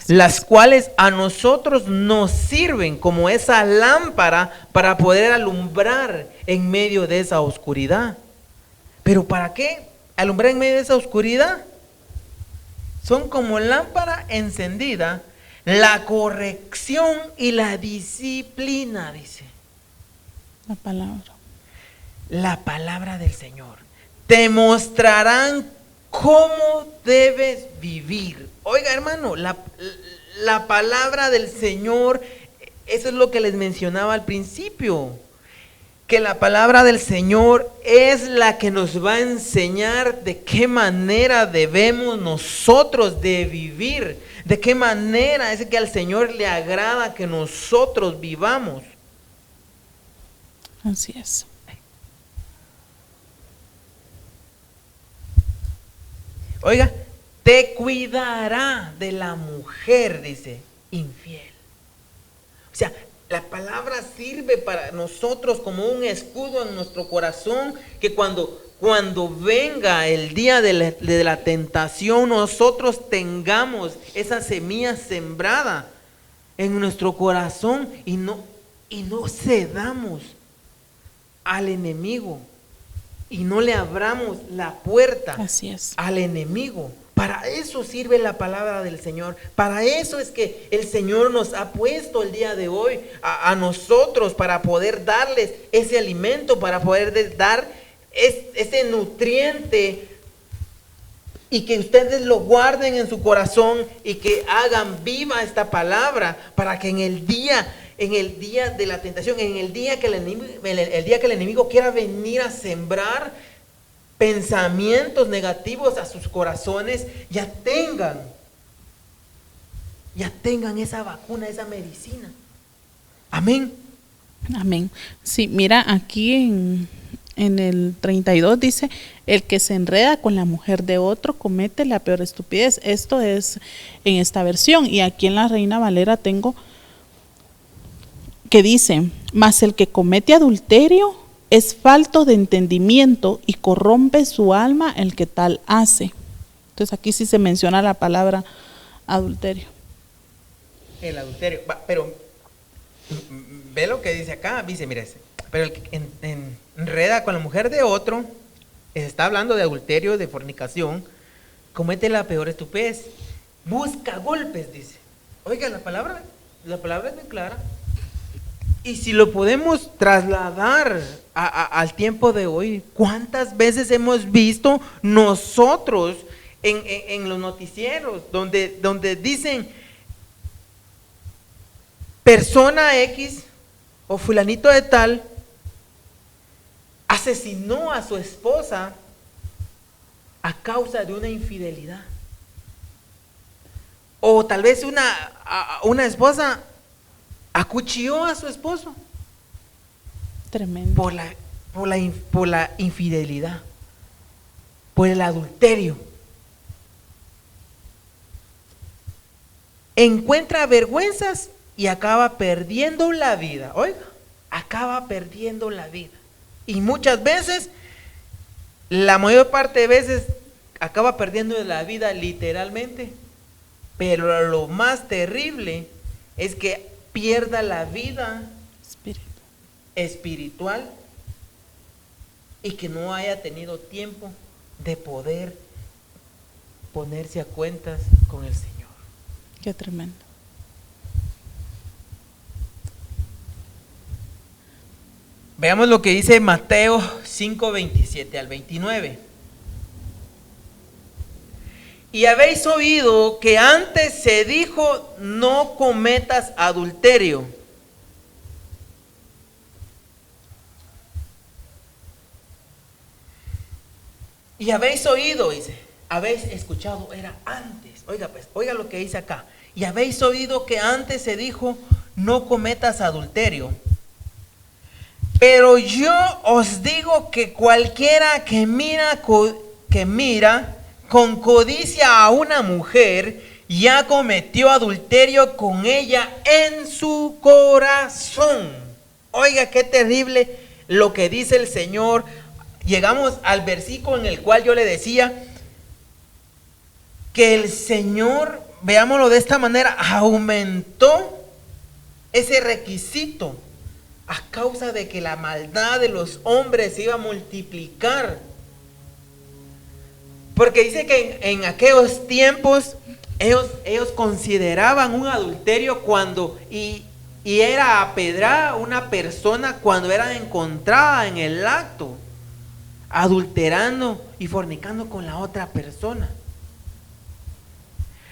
las cuales a nosotros nos sirven como esa lámpara para poder alumbrar en medio de esa oscuridad. ¿Pero para qué alumbrar en medio de esa oscuridad? Son como lámpara encendida, la corrección y la disciplina, dice. La palabra. La palabra del Señor. Te mostrarán cómo debes vivir. Oiga, hermano, la palabra del Señor, eso es lo que les mencionaba al principio, que la palabra del Señor es la que nos va a enseñar de qué manera debemos nosotros de vivir, de qué manera es que al Señor le agrada que nosotros vivamos. Así es. Oiga, te cuidará de la mujer, dice, infiel. O sea, la palabra sirve para nosotros como un escudo en nuestro corazón, que cuando venga el día de la tentación, nosotros tengamos esa semilla sembrada en nuestro corazón y no cedamos al enemigo. Y no le abramos la puerta. Así es. Al enemigo. Para eso sirve la palabra del Señor. Para eso es que el Señor nos ha puesto el día de hoy a nosotros, para poder darles ese alimento, para poder dar ese nutriente, y que ustedes lo guarden en su corazón y que hagan viva esta palabra, para que en el día de la tentación, en el día que el enemigo quiera venir a sembrar pensamientos negativos a sus corazones, ya tengan esa vacuna, esa medicina. Amén. Amén. Sí, mira, aquí en el 32 dice: el que se enreda con la mujer de otro comete la peor estupidez. Esto es en esta versión, y aquí en la Reina Valera tengo que dice: mas el que comete adulterio es falto de entendimiento y corrompe su alma el que tal hace. Entonces aquí sí se menciona la palabra adulterio. El adulterio, pero ve lo que dice acá, dice, mira, pero el que enreda con la mujer de otro, está hablando de adulterio, de fornicación, comete la peor estupidez, busca golpes, dice. Oiga, la palabra es muy clara. Y si lo podemos trasladar al tiempo de hoy, ¿cuántas veces hemos visto nosotros en los noticieros donde dicen persona X o fulanito de tal asesinó a su esposa a causa de una infidelidad? O tal vez una esposa acuchilló a su esposo. Tremendo. Por la infidelidad, por el adulterio. Encuentra vergüenzas y acaba perdiendo la vida. Oiga, acaba perdiendo la vida. Y muchas veces, la mayor parte de veces, acaba perdiendo la vida literalmente. Pero lo más terrible es que pierda la vida espiritual y que no haya tenido tiempo de poder ponerse a cuentas con el Señor. Qué tremendo. Veamos lo que dice Mateo 5:27 al 29. Y habéis oído que antes se dijo: no cometas adulterio. Y habéis oído, dice, habéis escuchado, era antes. Oiga pues, oiga lo que dice acá. Y habéis oído que antes se dijo: no cometas adulterio. Pero yo os digo que cualquiera que mira con codicia a una mujer, ya cometió adulterio con ella en su corazón. Oiga, qué terrible lo que dice el Señor. Llegamos al versículo en el cual yo le decía que el Señor veámoslo de esta manera, aumentó ese requisito a causa de que la maldad de los hombres se iba a multiplicar. Porque dice que en aquellos tiempos ellos consideraban un adulterio cuando, y era apedrada una persona cuando era encontrada en el acto, adulterando y fornicando con la otra persona.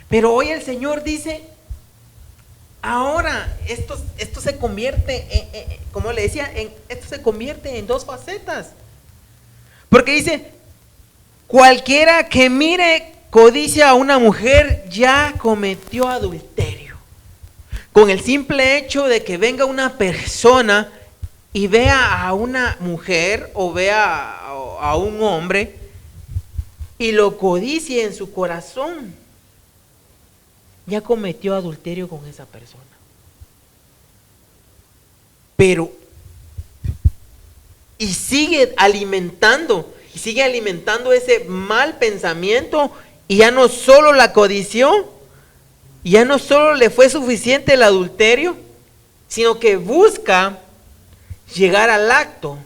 Pero hoy el Señor dice, ahora esto se convierte, como le decía, esto se convierte en dos facetas. Porque dice, cualquiera que mire codicia a una mujer ya cometió adulterio. Con el simple hecho de que venga una persona y vea a una mujer o vea a un hombre y lo codicie en su corazón, ya cometió adulterio con esa persona. Pero, y sigue alimentando ese mal pensamiento, y ya no solo la codició, ya no solo le fue suficiente el adulterio, sino que busca llegar al acto.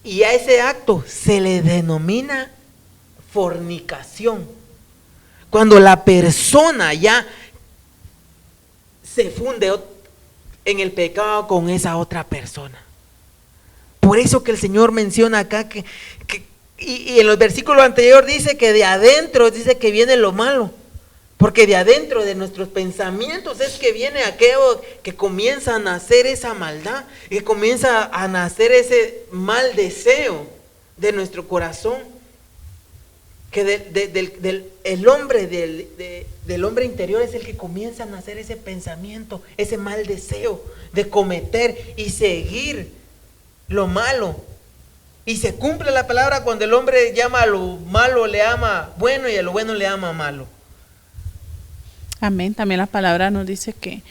Y a ese acto se le denomina fornicación. Cuando la persona ya se funde en el pecado con esa otra persona. Por eso que el Señor menciona acá y en los versículos anteriores dice que de adentro dice que viene lo malo. Porque de adentro de nuestros pensamientos es que viene aquello que comienza a nacer esa maldad, que comienza a nacer ese mal deseo de nuestro corazón. Que del hombre interior es el que comienza a nacer ese pensamiento, ese mal deseo de cometer y seguir lo malo. Y se cumple la palabra cuando el hombre llama a lo malo le ama bueno y a lo bueno le ama malo. Amén. También la palabra nos dice que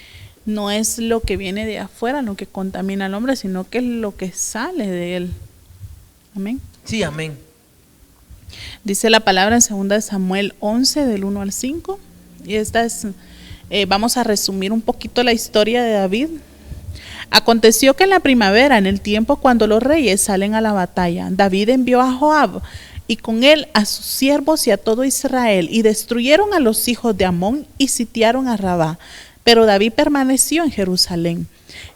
no es lo que viene de afuera lo que contamina al hombre, sino que es lo que sale de él. Amén. Sí, amén. Dice la palabra en 2 Samuel 11 del 1 al 5. Y esta es, vamos a resumir un poquito la historia de David. Aconteció que en la primavera, en el tiempo cuando los reyes salen a la batalla, David envió a Joab y con él a sus siervos y a todo Israel, y destruyeron a los hijos de Amón y sitiaron a Rabá. Pero David permaneció en Jerusalén.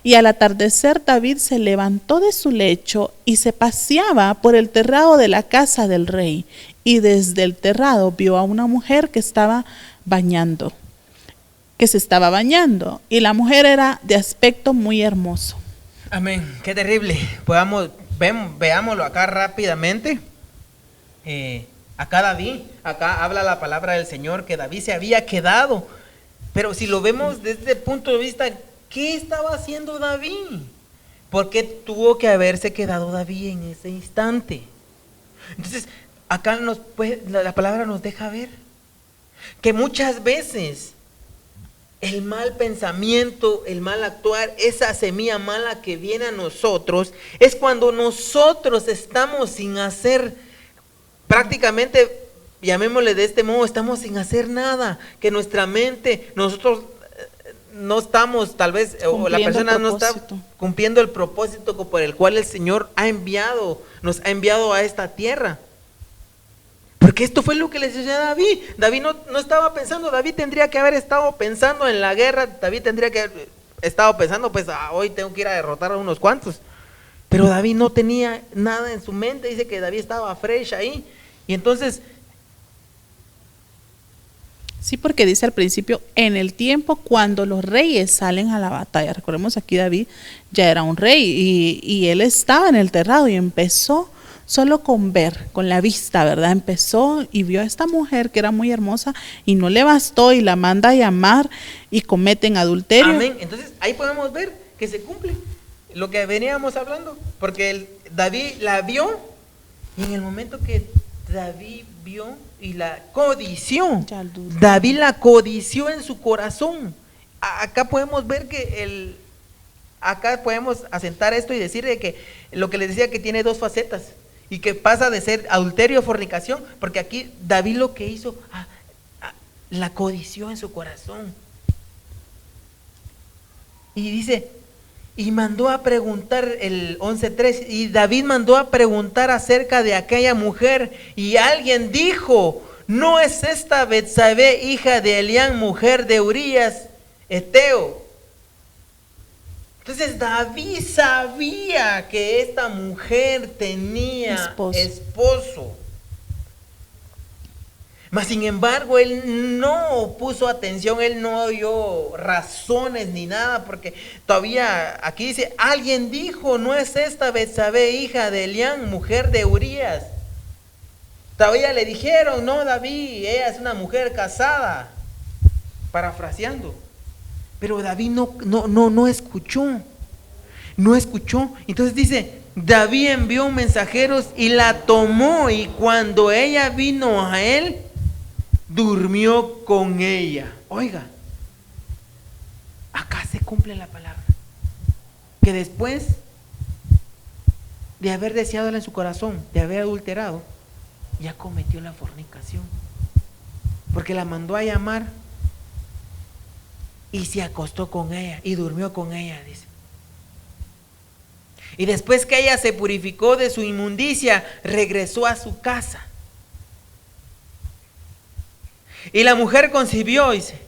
Y al atardecer David se levantó de su lecho y se paseaba por el terrado de la casa del rey. Y desde el terrado vio a una mujer que se estaba bañando. Y la mujer era de aspecto muy hermoso. Amén. Qué terrible. Veámoslo acá rápidamente. Acá habla la palabra del Señor que David se había quedado. Pero si lo vemos desde el punto de vista, ¿qué estaba haciendo David? ¿Por qué tuvo que haberse quedado David en ese instante? Entonces, acá la palabra nos deja ver que muchas veces el mal pensamiento, el mal actuar, esa semilla mala que viene a nosotros, es cuando nosotros estamos sin hacer, prácticamente, llamémosle de este modo, estamos sin hacer nada, que nuestra mente, nosotros no estamos tal vez, o la persona no está cumpliendo el propósito por el cual el Señor nos ha enviado a esta tierra. Porque esto fue lo que le sucedió a David. David no estaba pensando, David tendría que haber estado pensando en la guerra, David tendría que haber estado pensando, pues hoy tengo que ir a derrotar a unos cuantos. Pero David no tenía nada en su mente, dice que David estaba fresh ahí. Y entonces... Sí, porque dice al principio, en el tiempo cuando los reyes salen a la batalla. Recordemos aquí David ya era un rey y él estaba en el terrado y empezó solo con ver, con la vista, ¿verdad? Empezó y vio a esta mujer que era muy hermosa y no le bastó y la manda a llamar y cometen adulterio. Amén. Entonces ahí podemos ver que se cumple lo que veníamos hablando, porque David la vio y en el momento que David vio y la codició, David la codició en su corazón. Acá podemos ver que acá podemos asentar esto y decir de que lo que les decía que tiene dos facetas y que pasa de ser adulterio o fornicación, porque aquí David lo que hizo, la codició en su corazón. Y dice, y mandó a preguntar, el 11:3, y David mandó a preguntar acerca de aquella mujer, y alguien dijo, ¿no es esta Betsabé, hija de Elián, mujer de Urías, Eteo? Entonces David sabía que esta mujer tenía esposo. Mas sin embargo, él no puso atención, él no dio razones ni nada, porque todavía aquí dice, alguien dijo, ¿no es esta Betsabé, hija de Elián, mujer de Urías? Todavía le dijeron, no, David, ella es una mujer casada, parafraseando. Pero David no escuchó, no escuchó. Entonces dice, David envió mensajeros y la tomó, y cuando ella vino a él, durmió con ella. Oiga, acá se cumple la palabra, que después de haber deseado en su corazón, de haber adulterado, ya cometió la fornicación, porque la mandó a llamar y se acostó con ella y durmió con ella, dice. Y después que ella se purificó de su inmundicia, regresó a su casa. Y la mujer concibió, dice,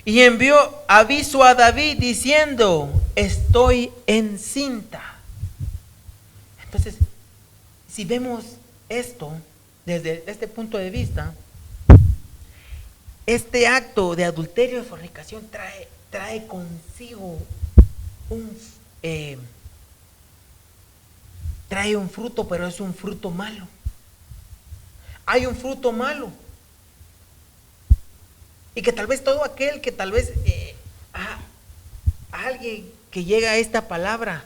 y envió aviso a David diciendo, estoy encinta. Entonces, si vemos esto desde este punto de vista, este acto de adulterio y fornicación trae consigo trae un fruto, pero es un fruto malo. Hay un fruto malo. Y que tal vez todo aquel que tal vez alguien que llega a esta palabra,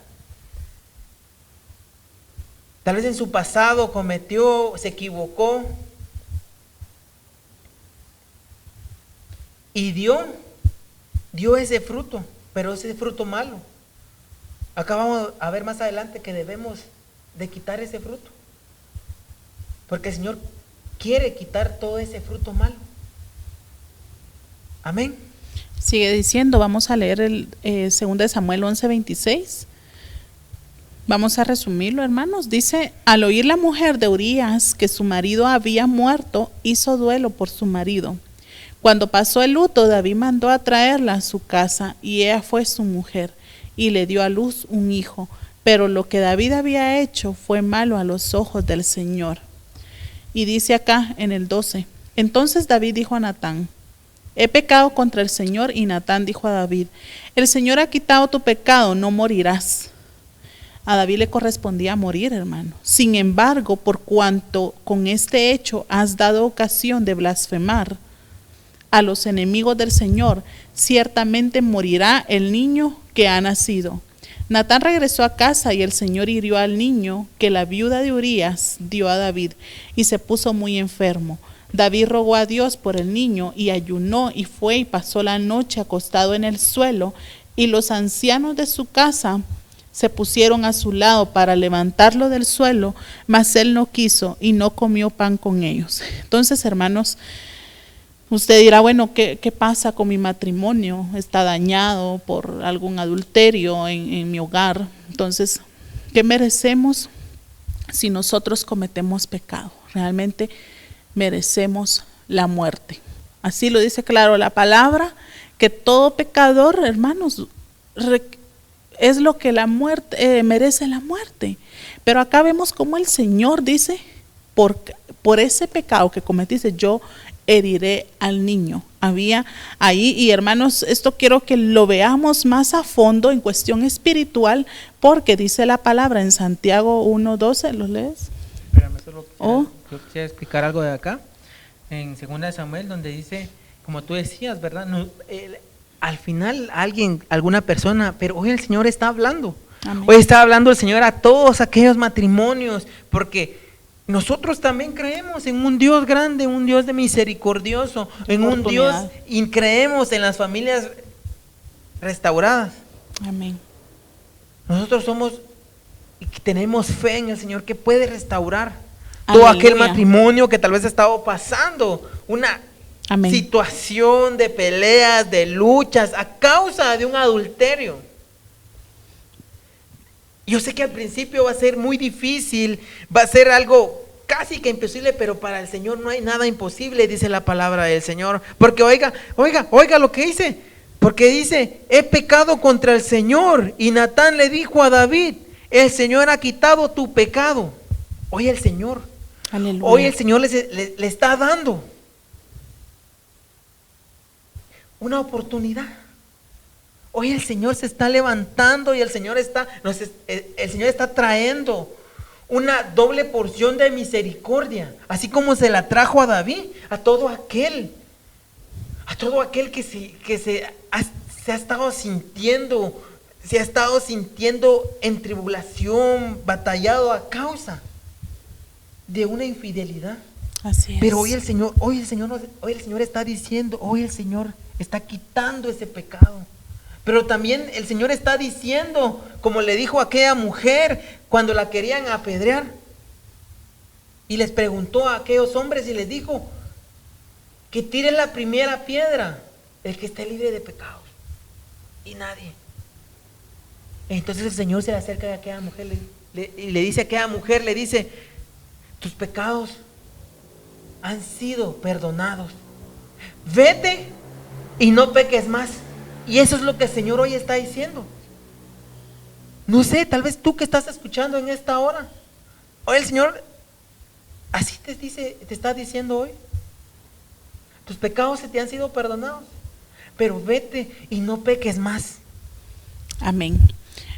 tal vez en su pasado cometió, se equivocó y dio ese fruto, pero ese fruto malo. Acá vamos a ver más adelante que debemos de quitar ese fruto, porque el Señor quiere quitar todo ese fruto malo. Amén. Sigue diciendo, vamos a leer el 2 Samuel 11:26. Vamos a resumirlo, hermanos. Dice, al oír la mujer de Urías que su marido había muerto, hizo duelo por su marido. Cuando pasó el luto, David mandó a traerla a su casa, y ella fue su mujer, y le dio a luz un hijo. Pero lo que David había hecho fue malo a los ojos del Señor. Y dice acá en el 12, entonces David dijo a Natán, he pecado contra el Señor. Y Natán dijo a David, el Señor ha quitado tu pecado, no morirás. A David le correspondía morir, hermano. Sin embargo, por cuanto con este hecho has dado ocasión de blasfemar a los enemigos del Señor, ciertamente morirá el niño que ha nacido. Natán regresó a casa, y el Señor hirió al niño que la viuda de Urías dio a David, y se puso muy enfermo. David rogó a Dios por el niño, y ayunó, y fue y pasó la noche acostado en el suelo, y los ancianos de su casa se pusieron a su lado para levantarlo del suelo, mas él no quiso y no comió pan con ellos. Entonces, hermanos, usted dirá, bueno, ¿qué pasa con mi matrimonio? Está dañado por algún adulterio en mi hogar. Entonces, ¿qué merecemos si nosotros cometemos pecado? Realmente merecemos la muerte. Así lo dice claro la palabra, que todo pecador, hermanos, es lo que la muerte merece la muerte. Pero acá vemos cómo el Señor dice, por ese pecado que cometiste, yo heriré al niño. Había ahí, y hermanos, esto quiero que lo veamos más a fondo en cuestión espiritual, porque dice la palabra en Santiago 1:12, ¿lo lees? Espérame, solo yo quisiera explicar algo de acá, en 2 Samuel, donde dice, como tú decías, ¿verdad? No, al final alguna persona, pero hoy el Señor está hablando. Amén. Hoy está hablando el Señor a todos aquellos matrimonios, porque nosotros también creemos en un Dios grande, un Dios de misericordioso, en un Dios, y creemos en las familias restauradas. Amén. Nosotros tenemos fe en el Señor que puede restaurar todo aquel matrimonio que tal vez ha estado pasando una Amén. situación de peleas, de luchas, a causa de un adulterio. Yo sé que al principio va a ser muy difícil, va a ser algo casi que imposible, pero para el Señor no hay nada imposible, dice la palabra del Señor. Porque oiga lo que dice, porque dice, he pecado contra el Señor. Y Natán le dijo a David, el Señor ha quitado tu pecado. Hoy el Señor, Aleluya. hoy el Señor le está dando una oportunidad. Hoy el Señor se está levantando y el Señor está trayendo una doble porción de misericordia, así como se la trajo a David, a todo aquel que se ha estado sintiendo en tribulación, batallado a causa de una infidelidad. Así es. Pero hoy el Señor está diciendo, hoy el Señor está quitando ese pecado. Pero también el Señor está diciendo, como le dijo a aquella mujer cuando la querían apedrear, y les preguntó a aquellos hombres y les dijo, que tiren la primera piedra el que esté libre de pecados, y nadie. Entonces el Señor se le acerca a aquella mujer y le dice a aquella mujer, le dice, tus pecados han sido perdonados, vete y no peques más. Y eso es lo que el Señor hoy está diciendo. No sé, tal vez tú que estás escuchando en esta hora, hoy el Señor así te está diciendo hoy, tus pecados se te han sido perdonados, pero vete y no peques más. Amén.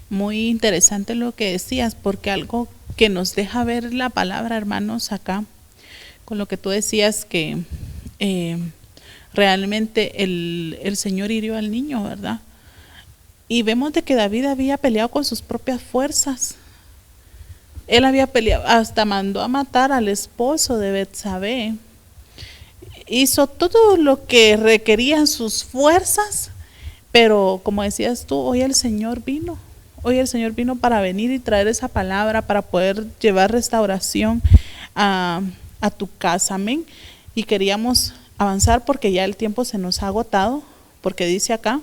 Muy interesante lo que decías, porque algo que nos deja ver la palabra, hermanos, acá, con lo que tú decías que realmente el Señor hirió al niño, ¿verdad? Y vemos de que David había peleado con sus propias fuerzas. Él había peleado, hasta mandó a matar al esposo de Betsabé. Hizo todo lo que requerían sus fuerzas, pero como decías tú, hoy el Señor vino. Hoy el Señor vino para venir y traer esa palabra, para poder llevar restauración a tu casa. Amén. Y queríamos avanzar porque ya el tiempo se nos ha agotado, porque dice acá,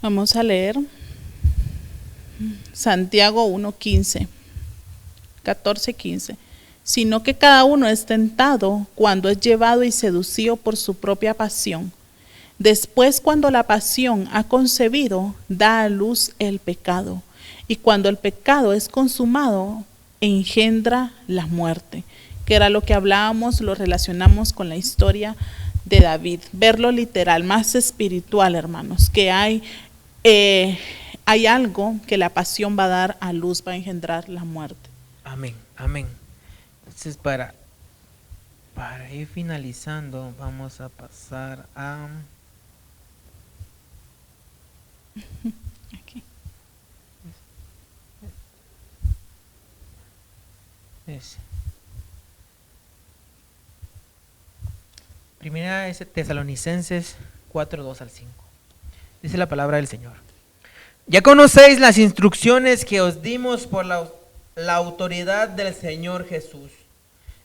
vamos a leer Santiago 1:15, 14:15. Sino que cada uno es tentado cuando es llevado y seducido por su propia pasión. Después, cuando la pasión ha concebido, da a luz el pecado. Y cuando el pecado es consumado, engendra la muerte. Que era lo que hablábamos, lo relacionamos con la historia de David. Verlo literal, más espiritual, hermanos, que hay algo que la pasión va a dar a luz, va a engendrar la muerte. Amén, amén. Entonces para ir finalizando, vamos a pasar a... Aquí. Primera es Tesalonicenses 4:2-5. Dice la palabra del Señor. Ya conocéis las instrucciones que os dimos por la autoridad del Señor Jesús.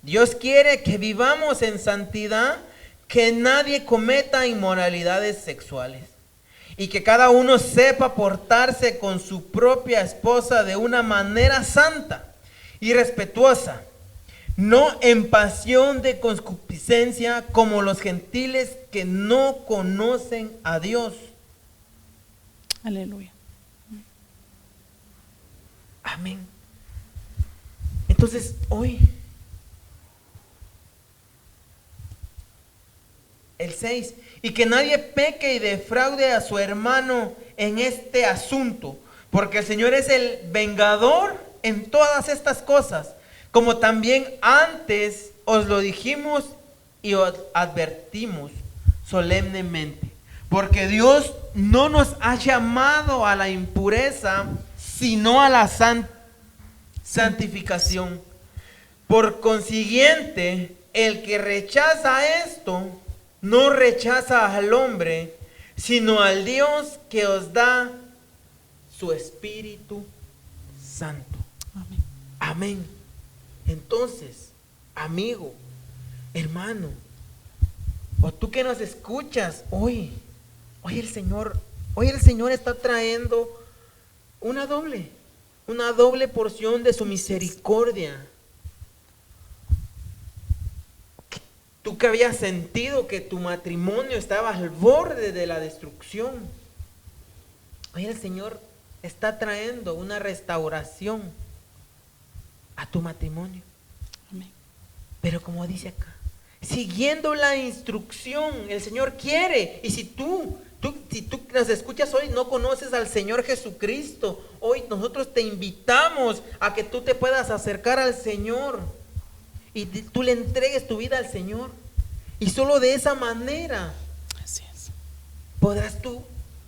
Dios quiere que vivamos en santidad, que nadie cometa inmoralidades sexuales y que cada uno sepa portarse con su propia esposa de una manera santa y respetuosa, no en pasión de concupiscencia como los gentiles que no conocen a Dios. Aleluya. Amén. Entonces hoy, el 6, y que nadie peque y defraude a su hermano en este asunto, porque el Señor es el vengador en todas estas cosas, como también antes os lo dijimos y os advertimos solemnemente, porque Dios no nos ha llamado a la impureza, sino a la santificación. Por consiguiente, el que rechaza esto, no rechaza al hombre, sino al Dios que os da su Espíritu Santo. Amén. Amén. Entonces, amigo, hermano, o tú que nos escuchas, hoy el Señor está trayendo una doble porción de su misericordia. Tú que habías sentido que tu matrimonio estaba al borde de la destrucción, hoy el Señor está trayendo una restauración a tu matrimonio. Amén. Pero como dice acá, siguiendo la instrucción, el Señor quiere. Y si tú nos escuchas hoy, no conoces al Señor Jesucristo, hoy nosotros te invitamos a que tú te puedas acercar al Señor y tú le entregues tu vida al Señor. Y solo de esa manera Así es. podrás tú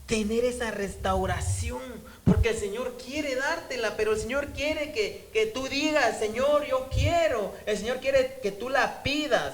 tener esa restauración, porque el Señor quiere dártela, pero el Señor quiere que tú digas, Señor, yo quiero. El Señor quiere que tú la pidas.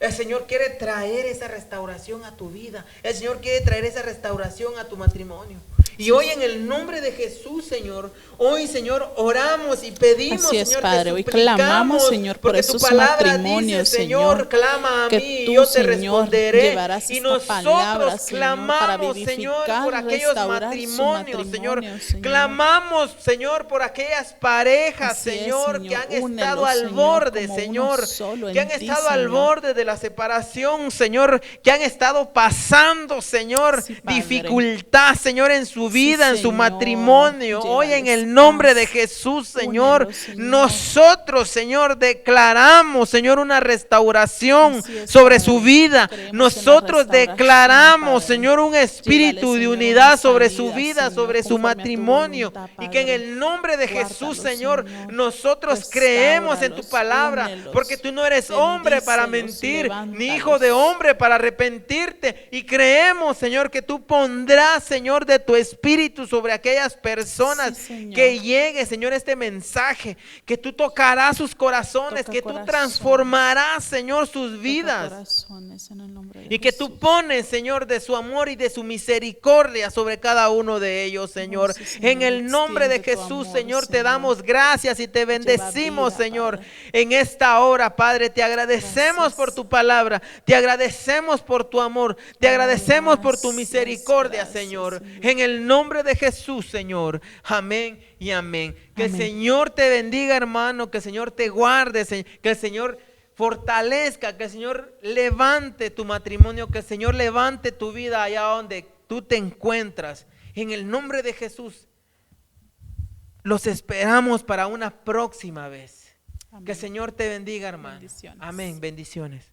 El Señor quiere traer esa restauración a tu vida. El Señor quiere traer esa restauración a tu matrimonio. Y hoy en el nombre de Jesús, Señor, hoy, Señor, oramos y pedimos, Así es, Señor, Padre, que hoy suplicamos, clamamos, Señor, por porque tu esos palabra matrimonios, dice, Señor, clama a que mí y tú, yo te Señor, responderé. llevarás Y esta nosotros palabra, Señor, para clamamos, Señor, vivificar, por aquellos restaurar su matrimonios, Señor. matrimonio, Señor. Clamamos, Señor, por aquellas parejas, Así es, Señor, Señor. que han Únelos, estado al Señor, borde, como uno Señor, solo que en han ti, estado al Señor. borde de la separación, Señor, que han estado pasando, Señor, Sí, Padre. dificultad, Señor, en su vida, Sí, en su Señor. matrimonio. Hoy en Llévales el nombre de paz. Jesús, Señor, Únelos, Señor. nosotros, Señor, declaramos, Señor, una restauración Así es, sobre Padre. su vida. Creemos en la Nosotros restauración, declaramos, Padre. Señor, un espíritu Llévale, de Señor, unidad una sobre su salida, vida, Señor, sobre su conforme a tu matrimonio. voluntad, Y que en Padre. el nombre de Jesús, Guárdalos, Señor, Señor. nosotros creemos en tu Restáuralos, palabra, únelos, porque tú no eres hombre para bendícelos, mentir, ni hijo de levántalos. hombre para arrepentirte. Y creemos, Señor, que tú pondrás, Señor, de tu espíritu sobre aquellas personas, Sí, Señor. que llegue, Señor, este mensaje, que tú tocarás sus corazones, Toca que tú corazones. transformarás, Señor, sus Toca vidas. corazones en el nombre de Y que Jesús. tú pones, Señor, de su amor y de su misericordia sobre cada uno de ellos, Señor. sí, Señor, En el nombre de extiende tu Jesús, amor, Señor, te Señor. damos gracias y te bendecimos, vida, Señor. Padre. En esta hora, Padre, te agradecemos Gracias. por tu palabra, te agradecemos por tu amor, te agradecemos por tu Gracias, misericordia, gracias, Señor. Señor. En el nombre de Jesús, Señor. Amén y amén. Que el Amén. Señor te bendiga, hermano, que el Señor te guarde, que el Señor fortalezca, que el Señor levante tu matrimonio, que el Señor levante tu vida allá donde tú te encuentras. En el nombre de Jesús, los esperamos para una próxima vez. Amén. Que el Señor te bendiga, hermano. Bendiciones. Amén, bendiciones.